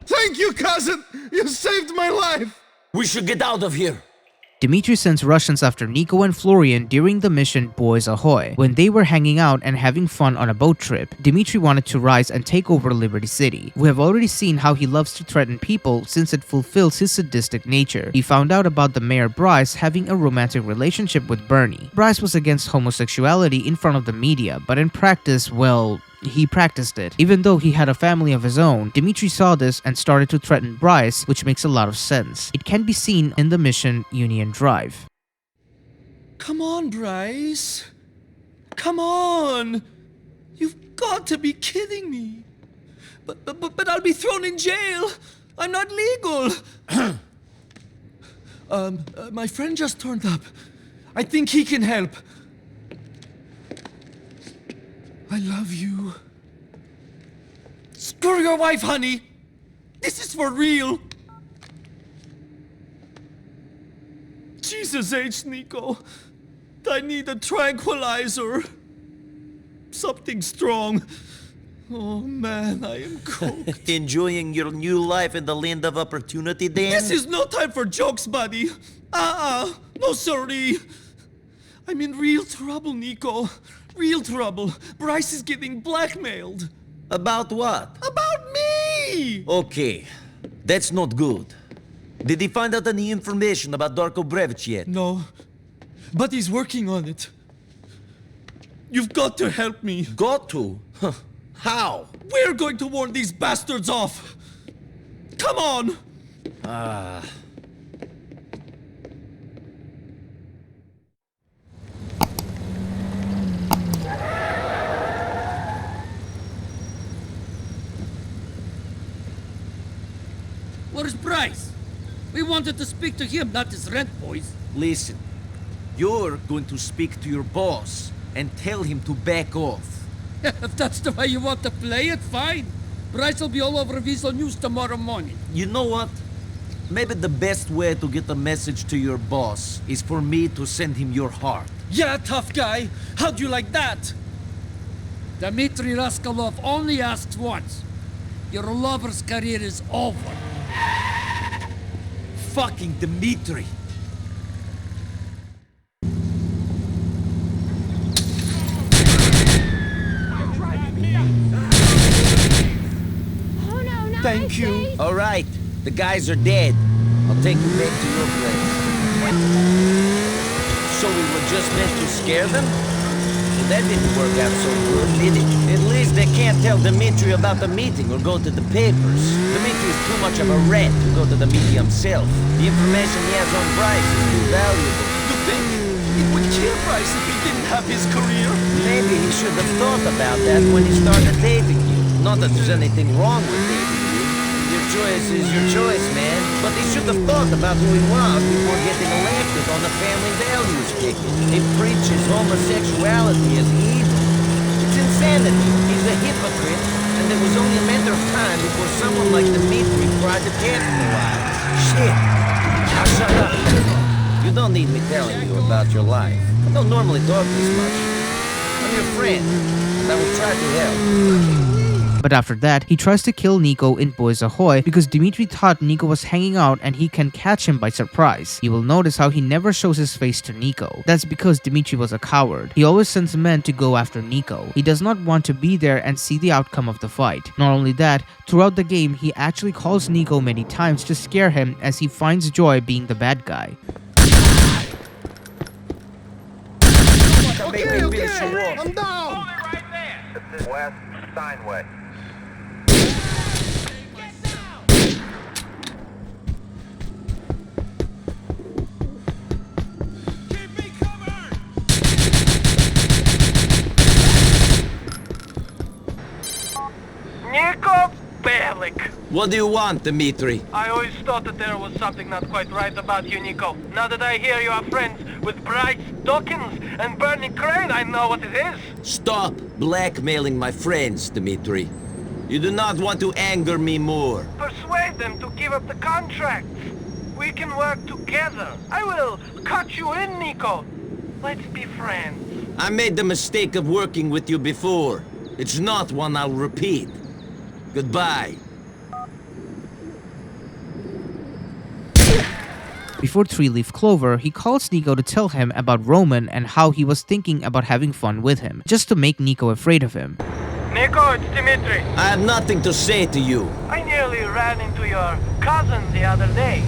Thank you, cousin! You saved my life! We should get out of here. Dimitry sends Russians after Niko and Florian during the mission Boys Ahoy. When they were hanging out and having fun on a boat trip, Dimitry wanted to rise and take over Liberty City. We have already seen how he loves to threaten people since it fulfills his sadistic nature. He found out about the mayor Bryce having a romantic relationship with Bernie. Bryce was against homosexuality in front of the media, but in practice, well, he practiced it. Even though he had a family of his own, Dimitry saw this and started to threaten Bryce, which makes a lot of sense. It can be seen in the mission Union Drive. Come on, Bryce. Come on. You've got to be kidding me. But I'll be thrown in jail. I'm not legal. My friend just turned up. I think he can help. I love you. Screw your wife, honey. This is for real. Jesus H, Niko. I need a tranquilizer. Something strong. Oh man, I am cooked. Enjoying your new life in the land of opportunity, Dan? This is no time for jokes, buddy. No sorry. I'm in real trouble, Niko. Real trouble. Bryce is getting blackmailed. About what? About me! me! Okay, that's not good. Did he find out any information about Darko Brevich yet? No, but he's working on it. You've got to help me. Got to? Huh. How? We're going to warn these bastards off. Come on! Where's Bryce? We wanted to speak to him, not his rent boys. Listen, you're going to speak to your boss and tell him to back off. If that's the way you want to play it, fine. Bryce will be all over Visual News tomorrow morning. You know what? Maybe the best way to get a message to your boss is for me to send him your heart. Yeah, tough guy. How'd you like that? Dimitri Rascalov only asks once. Your lover's career is over. Fucking Dimitri. Thank you. All right, the guys are dead. I'll take you back to your place. So we were just meant to scare them? Well, that didn't work out so good, did it? At least they can't tell Dimitri about the meeting or go to the papers. Dimitri is too much of a rat to go to the meeting himself. The information he has on Bryce is too valuable. You think it would kill Bryce if he didn't have his career? Maybe he should have thought about that when he started dating you. Not that there's anything wrong with dating you. Your choice is your choice, man. But he should have thought about who he was before getting elected on the family values ticket. He preaches homosexuality as evil. It's insanity. He's a hypocrite, and it was only a matter of time before someone like Dimitri tried to capitalize. Shit. Now shut up. You don't need me telling you about your life. I don't normally talk this much. I'm your friend, and I will try to help. But after that, he tries to kill Niko in Boys Ahoy because Dimitri thought Niko was hanging out and he can catch him by surprise. You will notice how he never shows his face to Niko. That's because Dimitri was a coward. He always sends men to go after Niko. He does not want to be there and see the outcome of the fight. Not only that, throughout the game, he actually calls Niko many times to scare him as he finds joy being the bad guy. Okay, I'm down! This is West Steinway. Niko Bellic. What do you want, Dimitri? I always thought that there was something not quite right about you, Niko. Now that I hear you are friends with Bryce Dawkins and Bernie Crane, I know what it is. Stop blackmailing my friends, Dimitri. You do not want to anger me more. Persuade them to give up the contracts. We can work together. I will cut you in, Niko. Let's be friends. I made the mistake of working with you before. It's not one I'll repeat. Goodbye. Before 3-Leaf Clover, he calls Niko to tell him about Roman and how he was thinking about having fun with him, just to make Niko afraid of him. Niko, it's Dimitri. I have nothing to say to you. I nearly ran into your cousin the other day.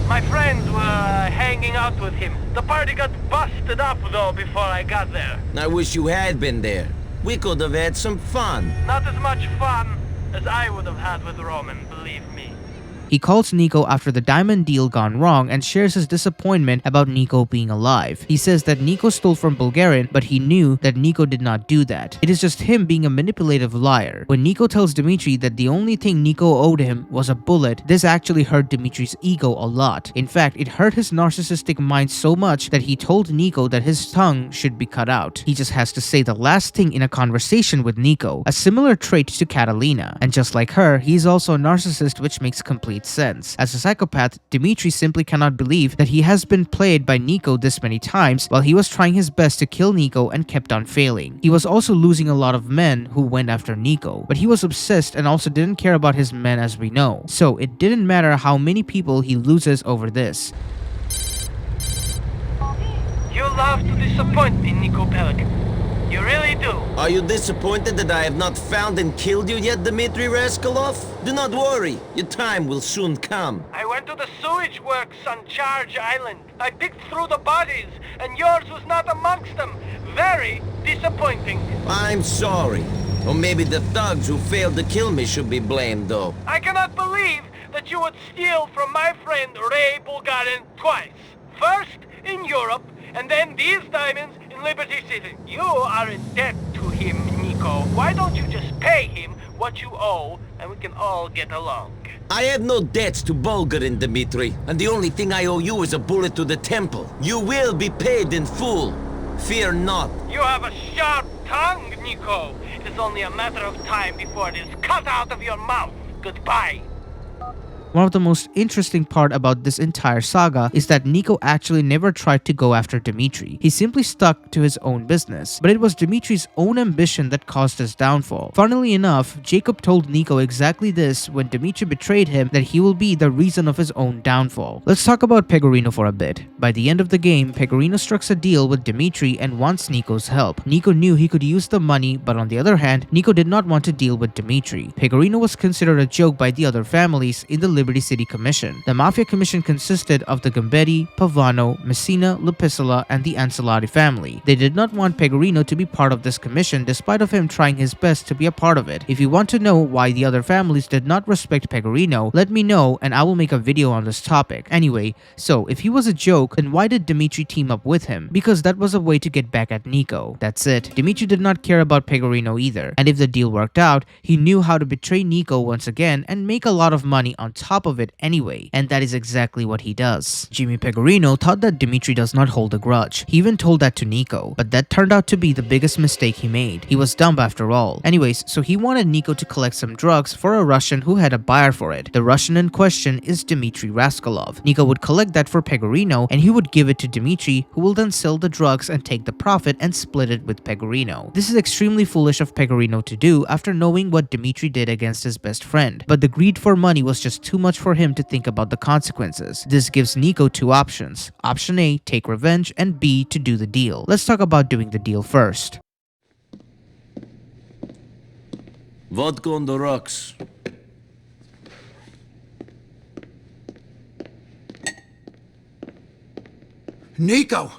My friends were hanging out with him. The party got busted up though before I got there. I wish you had been there. We could have had some fun. Not as much fun as I would have had with Roman, believe me. He calls Niko after the diamond deal gone wrong and shares his disappointment about Niko being alive. He says that Niko stole from Bulgarian, but he knew that Niko did not do that. It is just him being a manipulative liar. When Niko tells Dimitri that the only thing Niko owed him was a bullet, this actually hurt Dimitri's ego a lot. In fact, it hurt his narcissistic mind so much that he told Niko that his tongue should be cut out. He just has to say the last thing in a conversation with Niko, a similar trait to Catalina. And just like her, he is also a narcissist, which makes complete sense. As a psychopath, Dimitri simply cannot believe that he has been played by Niko this many times while he was trying his best to kill Niko and kept on failing. He was also losing a lot of men who went after Niko, but he was obsessed and also didn't care about his men, as we know. So it didn't matter how many people he loses over this. You love to disappoint me, Niko Bellic. You really do. Are you disappointed that I have not found and killed you yet, Dimitri Rascalov? Do not worry, your time will soon come. I went to the sewage works on Charge Island. I picked through the bodies, and yours was not amongst them. Very disappointing. I'm sorry. Or maybe the thugs who failed to kill me should be blamed, though. I cannot believe that you would steal from my friend Ray Bulgarin twice. First in Europe, and then these diamonds in Liberty City. You are in debt to him, Niko. Why don't you just pay him what you owe, and we can all get along? I have no debts to Bulgarin, Dimitri, and the only thing I owe you is a bullet to the temple. You will be paid in full. Fear not. You have a sharp tongue, Niko. It is only a matter of time before it is cut out of your mouth. Goodbye. One of the most interesting part about this entire saga is that Niko actually never tried to go after Dimitry. He simply stuck to his own business. But it was Dimitri's own ambition that caused his downfall. Funnily enough, Jacob told Niko exactly this when Dimitry betrayed him, that he will be the reason of his own downfall. Let's talk about Pegorino for a bit. By the end of the game, Pegorino strikes a deal with Dimitry and wants Niko's help. Niko knew he could use the money, but on the other hand, Niko did not want to deal with Dimitry. Pegorino was considered a joke by the other families in the Liberty City Commission. The Mafia Commission consisted of the Gambetti, Pavano, Messina, Lupisola, and the Ancelotti family. They did not want Pegorino to be part of this commission despite of him trying his best to be a part of it. If you want to know why the other families did not respect Pegorino, let me know and I will make a video on this topic. Anyway, so if he was a joke, then why did Dimitry team up with him? Because that was a way to get back at Niko. That's it. Dimitry did not care about Pegorino either, and if the deal worked out, he knew how to betray Niko once again and make a lot of money on top of it anyway, and that is exactly what he does. Jimmy Pegorino thought that Dimitry does not hold a grudge. He even told that to Niko, but that turned out to be the biggest mistake he made. He was dumb after all. Anyways, so he wanted Niko to collect some drugs for a Russian who had a buyer for it. The Russian in question is Dimitri Rascalov. Niko would collect that for Pegorino and he would give it to Dimitry, who will then sell the drugs and take the profit and split it with Pegorino. This is extremely foolish of Pegorino to do after knowing what Dimitry did against his best friend, but the greed for money was just too much for him to think about the consequences. This gives Niko two options. Option A, take revenge, and B, to do the deal. Let's talk about doing the deal first. Vodka on the rocks. Niko,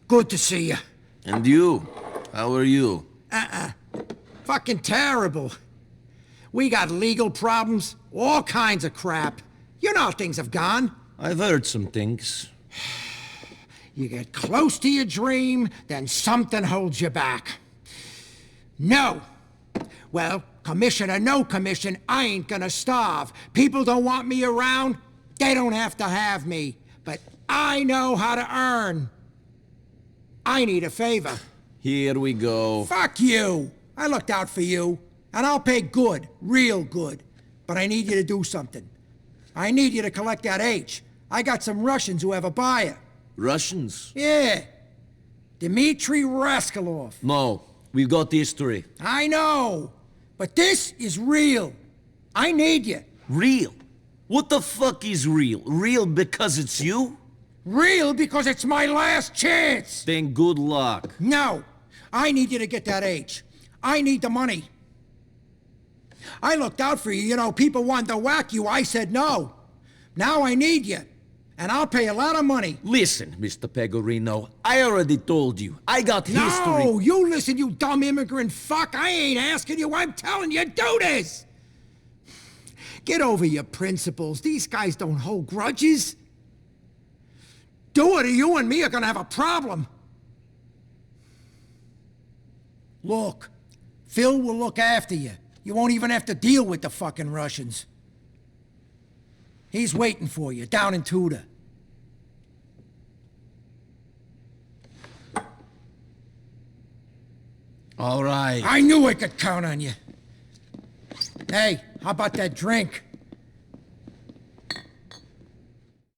good to see you. And you? How are you? Fucking terrible. We got legal problems, all kinds of crap. You know how things have gone. I've heard some things. You get close to your dream, then something holds you back. No. Well, commission or no commission, I ain't gonna starve. People don't want me around, they don't have to have me. But I know how to earn. I need a favor. Here we go. Fuck you. I looked out for you. And I'll pay good, real good. But I need you to do something. I need you to collect that H. I got some Russians who have a buyer. Russians? Yeah. Dimitri Rascalov. No, we've got history. I know. But this is real. I need you. Real? What the fuck is real? Real because it's you? Real because it's my last chance. Then good luck. No. I need you to get that H. I need the money. I looked out for you, you know, people wanted to whack you, I said no. Now I need you, and I'll pay a lot of money. Listen, Mr. Pegorino, I already told you, I got history. No, you listen, you dumb immigrant fuck, I ain't asking you, I'm telling you, do this! Get over your principles, these guys don't hold grudges. Do it or you and me are gonna have a problem. Look, Phil will look after you. You won't even have to deal with the fucking Russians. He's waiting for you, down in Tudor. All right. I knew I could count on you. Hey, how about that drink?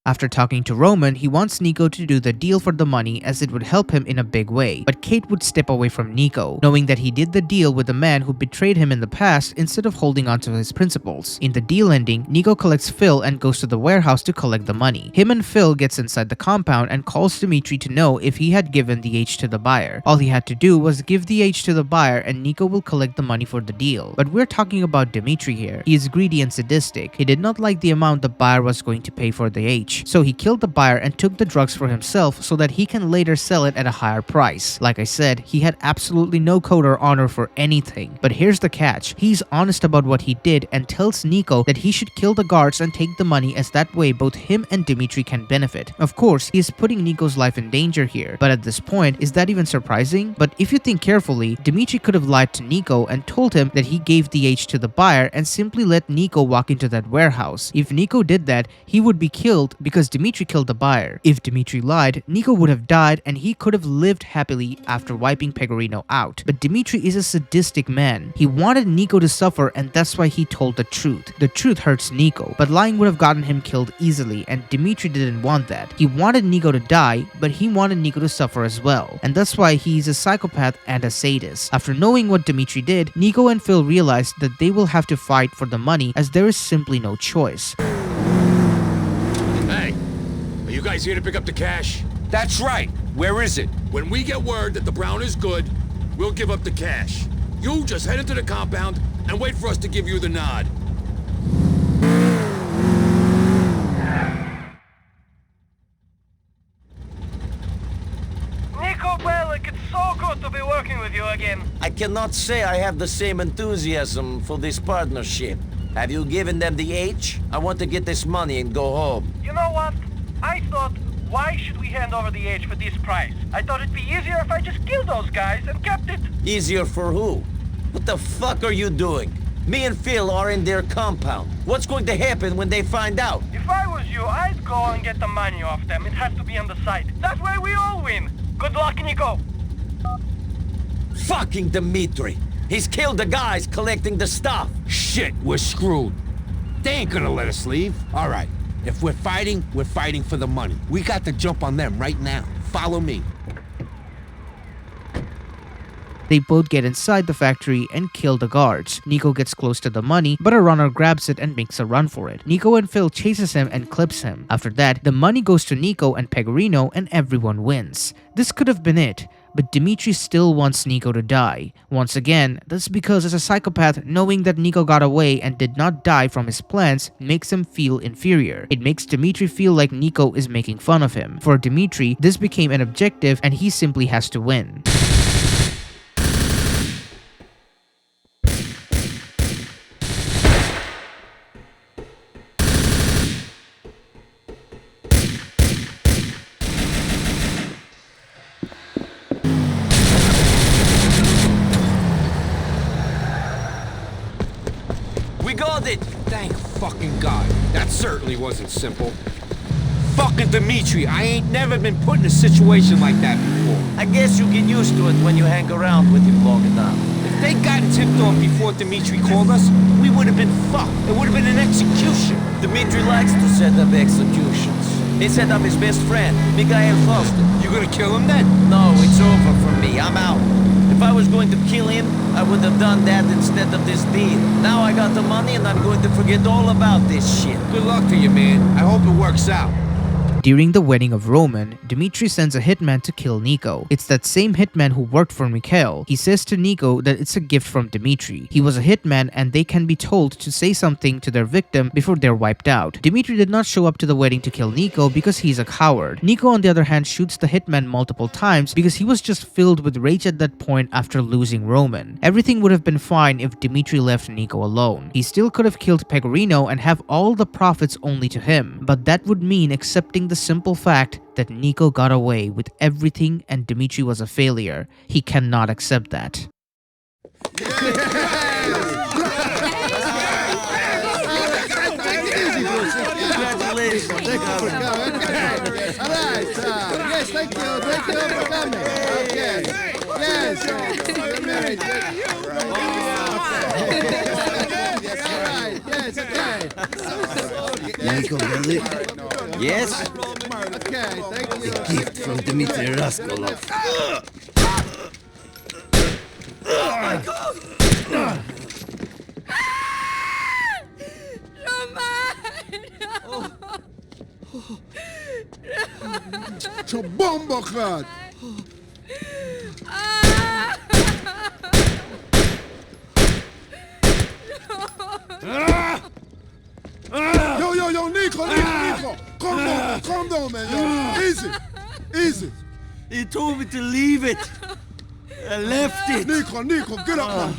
After talking to Roman, he wants Niko to do the deal for the money as it would help him in a big way. But Kate would step away from Niko, knowing that he did the deal with the man who betrayed him in the past instead of holding on to his principles. In the deal ending, Niko collects Phil and goes to the warehouse to collect the money. Him and Phil gets inside the compound and calls Dimitry to know if he had given the H to the buyer. All he had to do was give the H to the buyer and Niko will collect the money for the deal. But we're talking about Dimitry here. He is greedy and sadistic. He did not like the amount the buyer was going to pay for the H. So he killed the buyer and took the drugs for himself so that he can later sell it at a higher price. Like I said, he had absolutely no code or honor for anything. But here's the catch. He's honest about what he did and tells Niko that he should kill the guards and take the money as that way both him and Dimitry can benefit. Of course, he is putting Niko's life in danger here. But at this point, is that even surprising? But if you think carefully, Dimitry could have lied to Niko and told him that he gave the H to the buyer and simply let Niko walk into that warehouse. If Niko did that, he would be killed because Dimitry killed the buyer. If Dimitry lied, Niko would have died and he could have lived happily after wiping Pegorino out. But Dimitry is a sadistic man. He wanted Niko to suffer and that's why he told the truth. The truth hurts Niko, but lying would have gotten him killed easily and Dimitry didn't want that. He wanted Niko to die, but he wanted Niko to suffer as well. And that's why he's a psychopath and a sadist. After knowing what Dimitry did, Niko and Phil realized that they will have to fight for the money as there is simply no choice. Hey, are you guys here to pick up the cash? That's right. Where is it? When we get word that the brown is good, we'll give up the cash. You just head into the compound and wait for us to give you the nod. Niko Bellic, it's so good to be working with you again. I cannot say I have the same enthusiasm for this partnership. Have you given them the H? I want to get this money and go home. You know what? I thought, why should we hand over the H for this price? I thought it'd be easier if I just killed those guys and kept it. Easier for who? What the fuck are you doing? Me and Phil are in their compound. What's going to happen when they find out? If I was you, I'd go and get the money off them. It has to be on the site. That way we all win. Good luck, Niko. Fucking Dimitry. He's killed the guys collecting the stuff. Shit, we're screwed. They ain't gonna let us leave. All right, if we're fighting for the money. We got to jump on them right now. Follow me. They both get inside the factory and kill the guards. Niko gets close to the money, but a runner grabs it and makes a run for it. Niko and Phil chases him and clips him. After that, the money goes to Niko and Pegorino and everyone wins. This could have been it, but Dimitry still wants Niko to die. Once again, that's because as a psychopath, knowing that Niko got away and did not die from his plans makes him feel inferior. It makes Dimitry feel like Niko is making fun of him. For Dimitry, this became an objective and he simply has to win. Thank fucking God. That certainly wasn't simple. Fucking Dimitry, I ain't never been put in a situation like that before. I guess you get used to it when you hang around with him long enough. If they got tipped off before Dimitry called us, we would have been fucked. It would have been an execution. Dimitry likes to set up executions. He set up his best friend, Mikhail. You gonna kill him then? No, it's over for me. I'm out. If I was going to kill him, I would have done that instead of this deal. Now I got the money and I'm going to forget all about this shit. Good luck to you, man. I hope it works out. During the wedding of Roman, Dimitry sends a hitman to kill Niko. It's that same hitman who worked for Mikhail. He says to Niko that it's a gift from Dimitry. He was a hitman and they can be told to say something to their victim before they're wiped out. Dimitry did not show up to the wedding to kill Niko because he's a coward. Niko on the other hand shoots the hitman multiple times because he was just filled with rage at that point after losing Roman. Everything would have been fine if Dimitry left Niko alone. He still could have killed Pegorino and have all the profits only to him, but that would mean accepting the simple fact that Niko got away with everything and Dimitry was a failure. He cannot accept that. Congratulations. Thank you for coming. All right. Yes, thank you. Thank you for coming. Okay. Yes. You're married. All right. Yes, okay. Niko Bellic, Yes? Okay, thank you. Gift from Dimitri Rascalov. Oh my God! Bomba Yo, Niko! Calm down, man, yo. Easy. He told me to leave it. I left it. Niko, get up.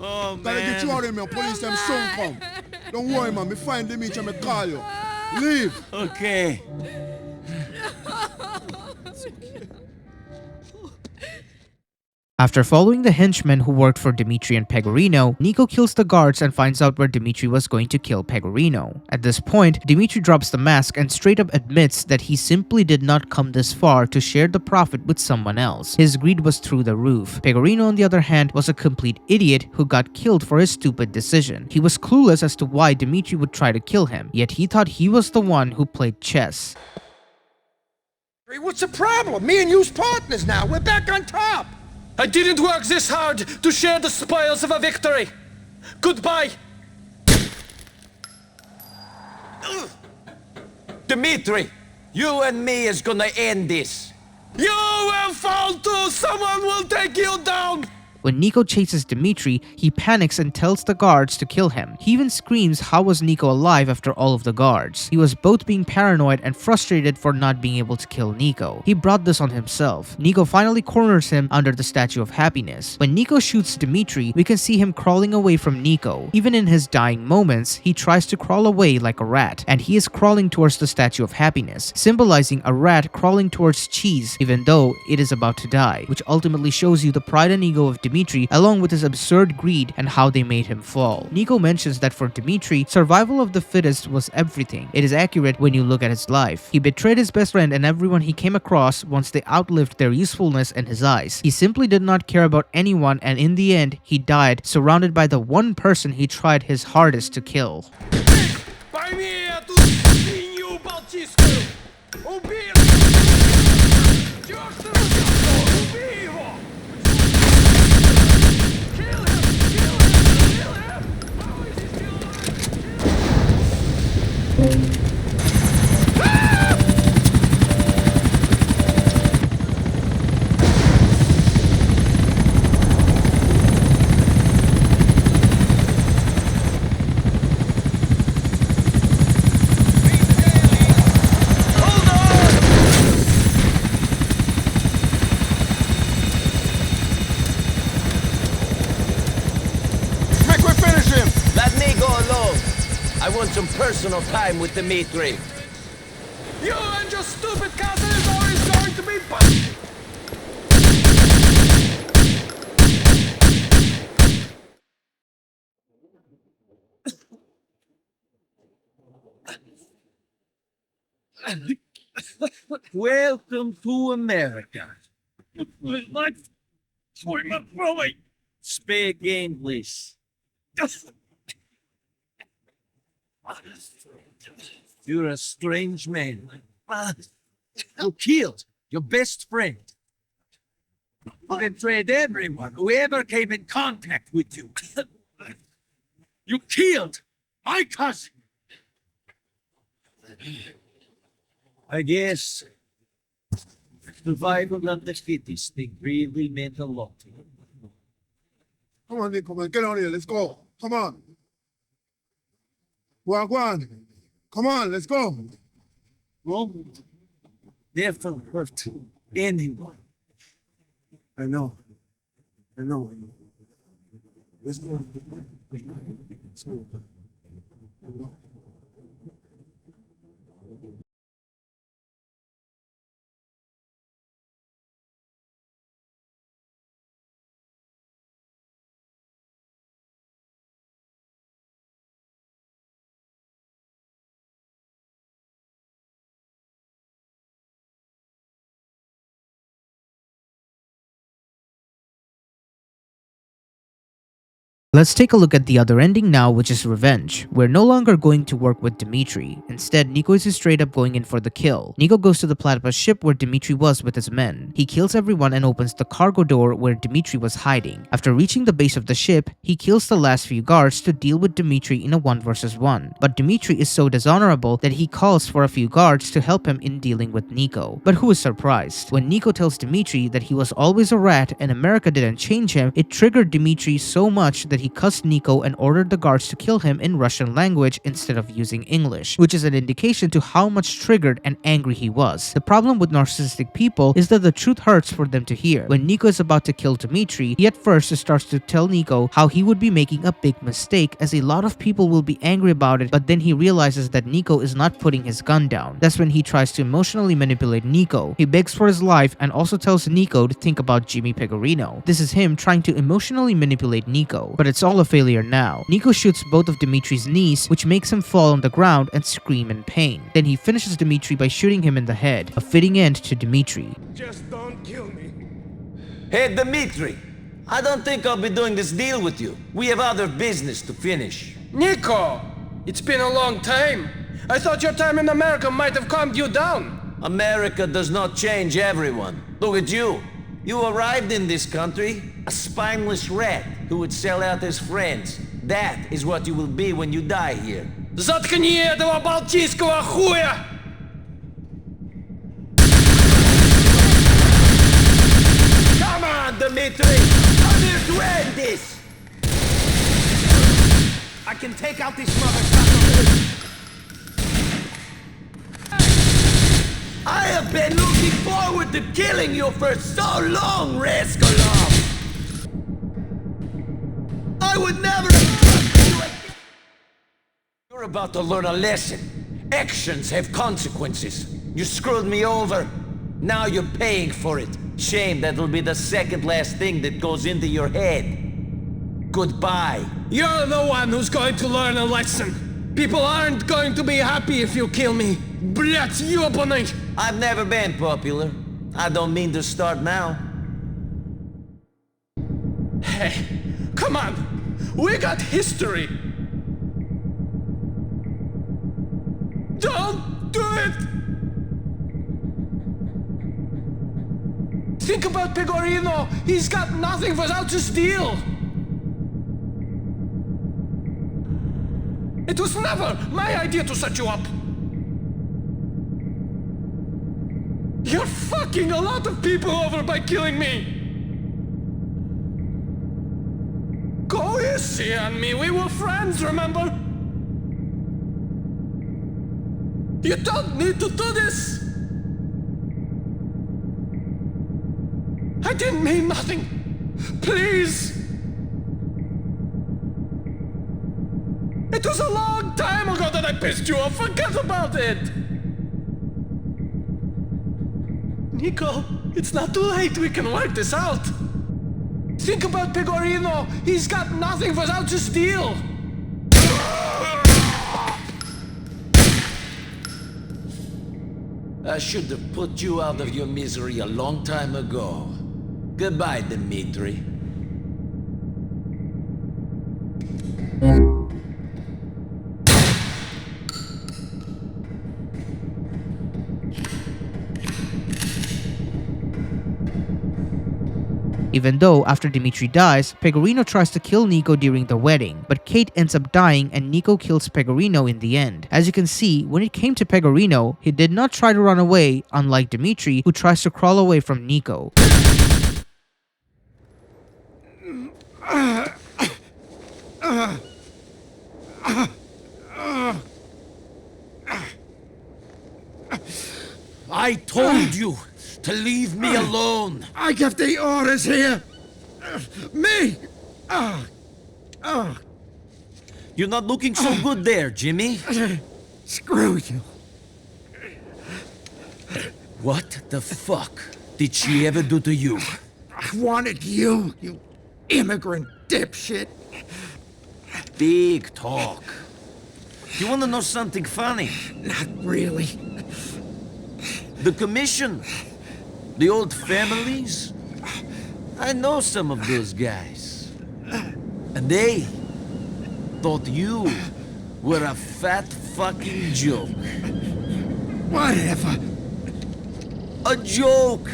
Oh, Gotta get you out of here, man. Police them soon come. Don't worry, man. Me find Dimitri, me call you. Leave. Okay. After following the henchmen who worked for Dimitry and Pegorino, Niko kills the guards and finds out where Dimitry was going to kill Pegorino. At this point, Dimitry drops the mask and straight up admits that he simply did not come this far to share the profit with someone else. His greed was through the roof. Pegorino, on the other hand, was a complete idiot who got killed for his stupid decision. He was clueless as to why Dimitry would try to kill him, yet he thought he was the one who played chess. What's the problem? Me and you's partners now. We're back on top. I didn't work this hard to share the spoils of a victory. Goodbye. Dimitri, you and me is gonna end this. You will fall too! Someone will take you down! When Niko chases Dimitry, he panics and tells the guards to kill him. He even screams how was Niko alive after all of the guards. He was both being paranoid and frustrated for not being able to kill Niko. He brought this on himself. Niko finally corners him under the Statue of Happiness. When Niko shoots Dimitry, we can see him crawling away from Niko. Even in his dying moments, he tries to crawl away like a rat, and he is crawling towards the Statue of Happiness, symbolizing a rat crawling towards cheese even though it is about to die, which ultimately shows you the pride and ego of Dimitry along with his absurd greed and how they made him fall. Niko mentions that for Dimitry, survival of the fittest was everything. It is accurate when you look at his life. He betrayed his best friend and everyone he came across once they outlived their usefulness in his eyes. He simply did not care about anyone, and in the end, he died surrounded by the one person he tried his hardest to kill. I want some personal time with Dimitri. You and your stupid cousin is always going to be punished! Welcome to America. Speak English. You're a strange man. You killed your best friend. You betrayed everyone who ever came in contact with you. You killed my cousin. I guess survival of the fittest thing really meant a lot to you. Come on, Niko, man. Get on here. Let's go. Come on. Go on. Come on, let's go. Well, never hurt anyone. I know. Let's go. Let's go. Let's take a look at the other ending now, which is revenge. We're no longer going to work with Dimitry. Instead, Niko is straight up going in for the kill. Niko goes to the platypus ship where Dimitry was with his men. He kills everyone and opens the cargo door where Dimitry was hiding. After reaching the base of the ship, he kills the last few guards to deal with Dimitry in a 1 versus 1. But Dimitry is so dishonorable that he calls for a few guards to help him in dealing with Niko. But who is surprised? When Niko tells Dimitry that he was always a rat and America didn't change him, it triggered Dimitry so much that he cussed Niko and ordered the guards to kill him in Russian language instead of using English, which is an indication to how much triggered and angry he was. The problem with narcissistic people is that the truth hurts for them to hear. When Niko is about to kill Dimitry, he at first starts to tell Niko how he would be making a big mistake as a lot of people will be angry about it, but then he realizes that Niko is not putting his gun down. That's when he tries to emotionally manipulate Niko. He begs for his life and also tells Niko to think about Jimmy Pegorino. This is him trying to emotionally manipulate Niko, but it's all a failure now. Niko shoots both of Dimitri's knees, which makes him fall on the ground and scream in pain. Then he finishes Dimitry by shooting him in the head, a fitting end to Dimitry. Just don't kill me. Hey, Dimitry, I don't think I'll be doing this deal with you. We have other business to finish. Niko! It's been a long time. I thought your time in America might have calmed you down. America does not change everyone. Look at you. You arrived in this country, a spineless rat who would sell out his friends. That is what you will be when you die here. Заткни этого балтийского хуя! Come on, Dimitry! I'm here to end this! I can take out this motherfucker! I have been looking forward to killing you for so long, Rascalov! I would never have trusted you again! You're about to learn a lesson. Actions have consequences. You screwed me over. Now you're paying for it. Shame that'll be the second last thing that goes into your head. Goodbye. You're the one who's going to learn a lesson. People aren't going to be happy if you kill me. Блять, ёбаный! I've never been popular. I don't mean to start now. Hey, come on! We got history! Don't do it! Think about Pegorino! He's got nothing without his deal! It was never my idea to set you up! You're fucking a lot of people over by killing me! Go easy on me, we were friends, remember? You don't need to do this! I didn't mean nothing! Please! It was a long time ago that I pissed you off, forget about it! Niko, it's not too late, we can work this out! Think about Pegorino, he's got nothing without his deal! I should have put you out of your misery a long time ago. Goodbye, Dimitri. Even though, after Dimitry dies, Pegorino tries to kill Niko during the wedding, but Kate ends up dying and Niko kills Pegorino in the end. As you can see, when it came to Pegorino, he did not try to run away, unlike Dimitry, who tries to crawl away from Niko. I told you to leave me alone. I give the orders here. Me. You're not looking so good there, Jimmy. Screw you. What the fuck did she ever do to you? I wanted you, you immigrant dipshit. Big talk. You want to know something funny? Not really. The commission. The old families. I know some of those guys. And they thought you were a fat fucking joke. Whatever. A joke!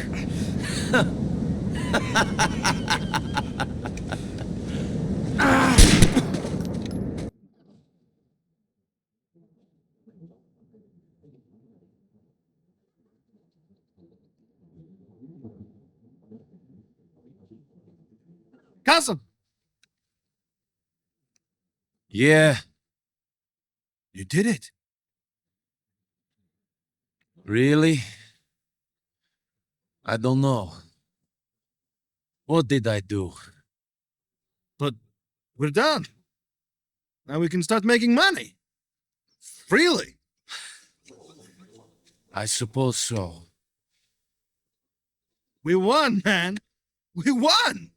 Cousin! Yeah, You did it. really? I don't know. What did I do? But we're done. Now we can start making money. Freely. I suppose so. We won, man. We won!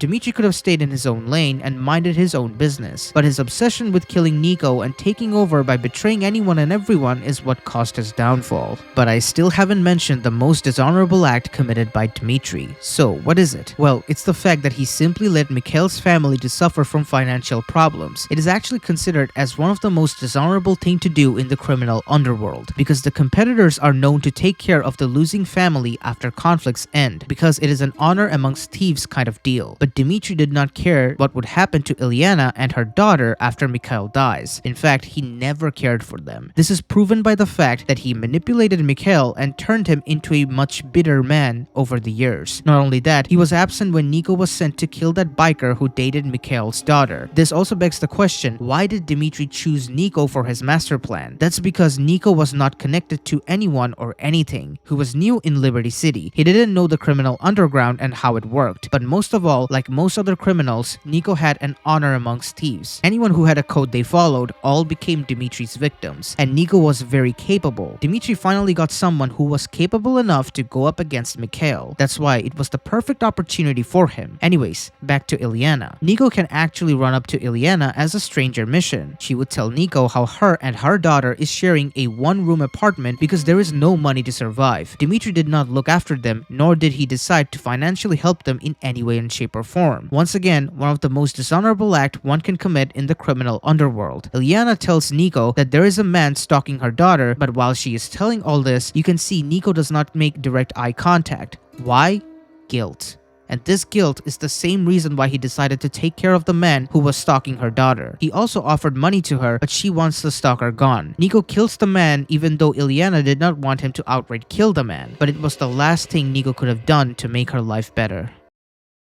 Dimitry could have stayed in his own lane and minded his own business, but his obsession with killing Niko and taking over by betraying anyone and everyone is what caused his downfall. But I still haven't mentioned the most dishonorable act committed by Dimitry. So what is it? Well, it's the fact that he simply led Mikhail's family to suffer from financial problems. It is actually considered as one of the most dishonorable thing to do in the criminal underworld, because the competitors are known to take care of the losing family after conflicts end, because it is an honor amongst thieves kind of deal. But Dimitry did not care what would happen to Ilyana and her daughter after Mikhail dies. In fact, he never cared for them. This is proven by the fact that he manipulated Mikhail and turned him into a much bitter man over the years. Not only that, he was absent when Niko was sent to kill that biker who dated Mikhail's daughter. This also begs the question, why did Dimitry choose Niko for his master plan? That's because Niko was not connected to anyone or anything. He was new in Liberty City. He didn't know the criminal underground and how it worked. But most of all, like most other criminals, Niko had an honor amongst thieves. Anyone who had a code they followed all became Dimitri's victims, and Niko was very capable. Dimitry finally got someone who was capable enough to go up against Mikhail. That's why it was the perfect opportunity for him. Anyways, back to Ilyana. Niko can actually run up to Ilyana as a stranger mission. She would tell Niko how her and her daughter is sharing a one-room apartment because there is no money to survive. Dimitry did not look after them, nor did he decide to financially help them in any way and shape or form. Once again, one of the most dishonorable acts one can commit in the criminal underworld. Ilyana tells Niko that there is a man stalking her daughter, but while she is telling all this, you can see Niko does not make direct eye contact. Why? Guilt. And this guilt is the same reason why he decided to take care of the man who was stalking her daughter. He also offered money to her, but she wants the stalker gone. Niko kills the man even though Ilyana did not want him to outright kill the man, but it was the last thing Niko could have done to make her life better.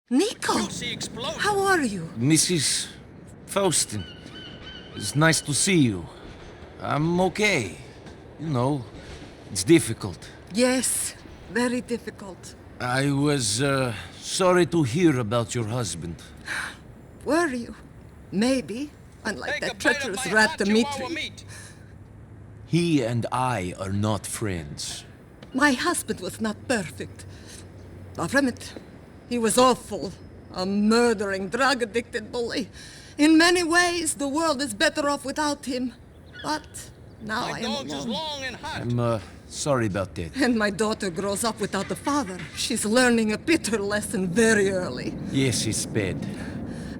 Niko! How are you? Mrs. Faustin, it's nice to see you. I'm okay. You know, it's difficult. Yes, very difficult. I was sorry to hear about your husband. Were you? Maybe. Unlike that treacherous rat Dimitri. He and I are not friends. My husband was not perfect. Far from it. He was awful. A murdering, drug-addicted bully. In many ways, the world is better off without him. But now I am alone. I'm sorry about that. And my daughter grows up without a father. She's learning a bitter lesson very early. Yes, it's bad.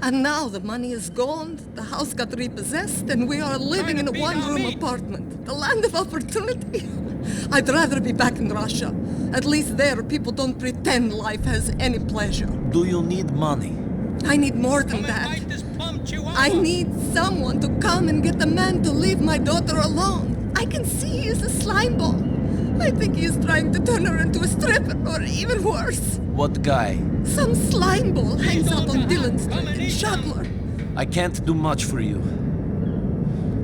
And now the money is gone, the house got repossessed, and we are living in a one-room apartment. The land of opportunity. I'd rather be back in Russia. At least there, people don't pretend life has any pleasure. Do you need money? I need more than that. I need someone to come and get the man to leave my daughter alone. I can see he is a slime ball. I think he is trying to turn her into a stripper, or even worse. What guy? Some slime ball hangs out on Dillon Street in Shotler. I can't do much for you.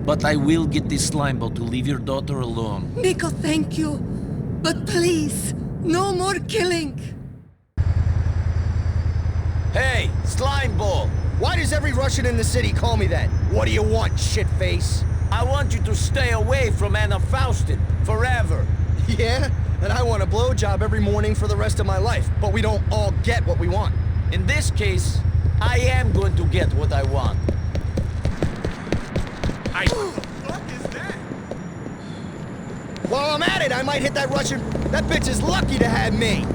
But I will get this slime ball to leave your daughter alone. Niko, thank you. But please, no more killing. Hey, slime ball! Why does every Russian in the city call me that? What do you want, shitface? I want you to stay away from Anna Faustin forever. Yeah? And I want a blowjob every morning for the rest of my life, but we don't all get what we want. In this case, I am going to get what I want. While I'm at it, I might hit that Russian. That bitch is lucky to have me.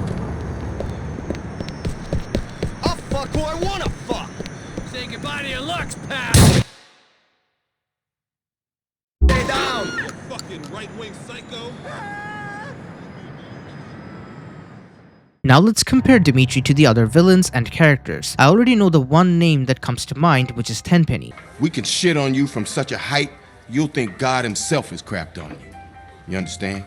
I'll fuck who I wanna fuck. Say goodbye to your looks, pal. Stay down. You fucking right-wing psycho. Now let's compare Dimitry to the other villains and characters. I already know the one name that comes to mind, which is Tenpenny. We can shit on you from such a height, you'll think God himself has crapped on you. You understand?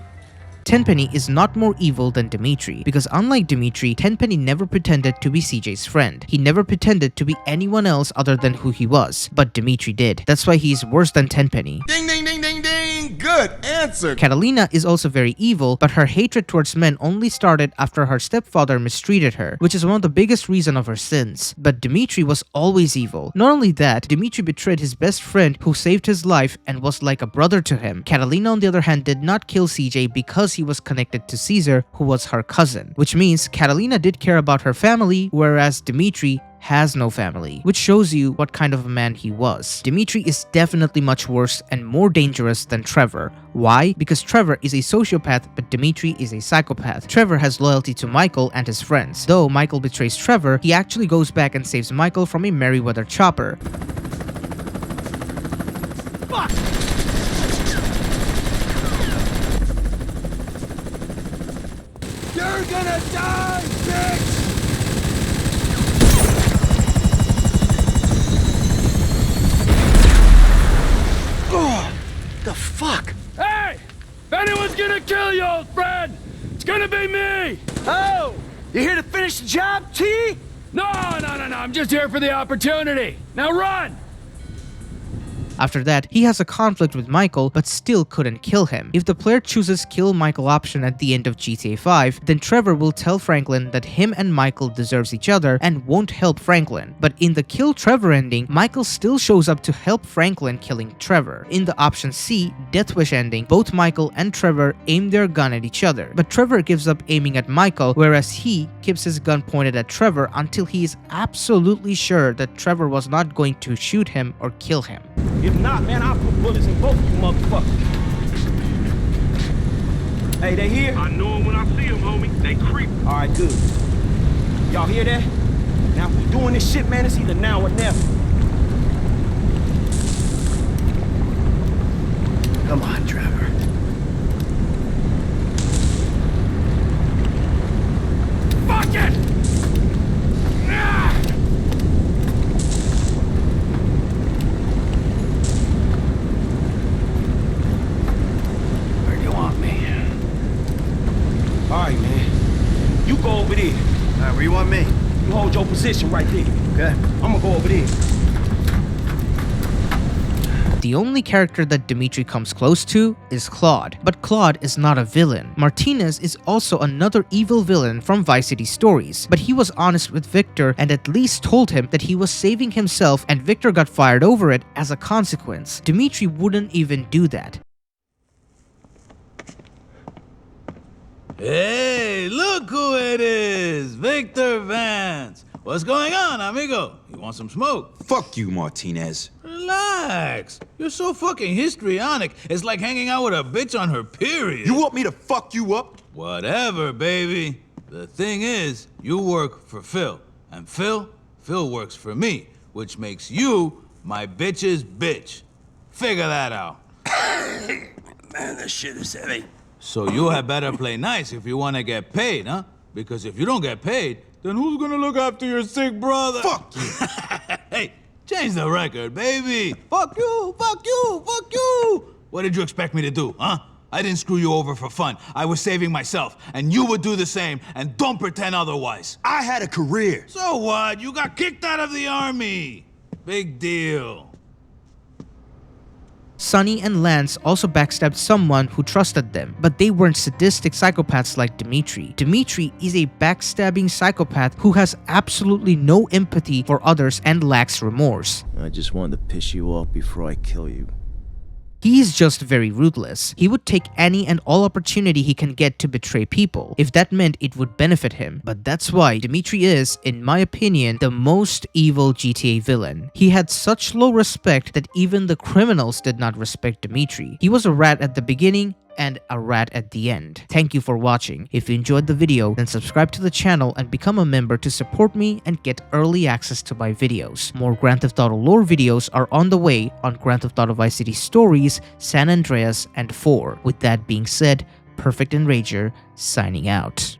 Tenpenny is not more evil than Dimitry, because unlike Dimitry, Tenpenny never pretended to be CJ's friend. He never pretended to be anyone else other than who he was, but Dimitry did. That's why he is worse than Tenpenny. Ding, ding, ding, ding, ding! Good answer! Catalina is also very evil, but her hatred towards men only started after her stepfather mistreated her, which is one of the biggest reasons of her sins. But Dimitry was always evil. Not only that, Dimitry betrayed his best friend who saved his life and was like a brother to him. Catalina, on the other hand, did not kill CJ because he was connected to Caesar, who was her cousin, which means Catalina did care about her family, whereas Dimitry has no family, which shows you what kind of a man he was. Dimitry is definitely much worse and more dangerous than Trevor. Why? Because Trevor is a sociopath, but Dimitry is a psychopath. Trevor has loyalty to Michael and his friends. Though Michael betrays Trevor, he actually goes back and saves Michael from a Merryweather chopper. Fuck! You're gonna die, bitch! Oh, the fuck? Hey! If anyone's gonna kill you, old friend, it's gonna be me! Oh! You here to finish the job, T? No, I'm just here for the opportunity. Now run! After that, he has a conflict with Michael, but still couldn't kill him. If the player chooses kill Michael option at the end of GTA 5, then Trevor will tell Franklin that him and Michael deserves each other and won't help Franklin. But in the kill Trevor ending, Michael still shows up to help Franklin killing Trevor. In the option C, Death Wish ending, both Michael and Trevor aim their gun at each other. But Trevor gives up aiming at Michael, whereas he keeps his gun pointed at Trevor until he is absolutely sure that Trevor was not going to shoot him or kill him. If not, man, I'll put bullets in both of you motherfuckers. Hey, they here? I know them when I see them, homie. They creep. All right, good. Y'all hear that? Now, if we're doing this shit, man, it's either now or never. Come on, Trevor. Fuck it! Alright, man. You go over there. Alright, where you want me? You hold your position right there. Okay? I'm gonna go over there. The only character that Dimitry comes close to is Claude, but Claude is not a villain. Martinez is also another evil villain from Vice City stories, but he was honest with Victor and at least told him that he was saving himself and Victor got fired over it as a consequence. Dimitry wouldn't even do that. Hey, look who it is! Victor Vance! What's going on, amigo? You want some smoke? Fuck you, Martinez. Relax. You're so fucking histrionic. It's like hanging out with a bitch on her period. You want me to fuck you up? Whatever, baby. The thing is, you work for Phil. And Phil works for me, which makes you my bitch's bitch. Figure that out. Man, this shit is heavy. So you had better play nice if you want to get paid, huh? Because if you don't get paid, then who's gonna look after your sick brother? Fuck you! Hey, change the record, baby! Fuck you! Fuck you! Fuck you! What did you expect me to do, huh? I didn't screw you over for fun. I was saving myself, and you would do the same, and don't pretend otherwise. I had a career. So what? You got kicked out of the army. Big deal. Sonny and Lance also backstabbed someone who trusted them, but they weren't sadistic psychopaths like Dimitry. Dimitry is a backstabbing psychopath who has absolutely no empathy for others and lacks remorse. I just wanted to piss you off before I kill you. He is just very ruthless. He would take any and all opportunity he can get to betray people, if that meant it would benefit him. But that's why Dimitry is, in my opinion, the most evil GTA villain. He had such low respect that even the criminals did not respect Dimitry. He was a rat at the beginning and a rat at the end. Thank you for watching. If you enjoyed the video, then subscribe to the channel and become a member to support me and get early access to my videos. More Grand Theft Auto lore videos are on the way on Grand Theft Auto Vice City Stories, San Andreas, and 4. With that being said, Perfect and Rager signing out.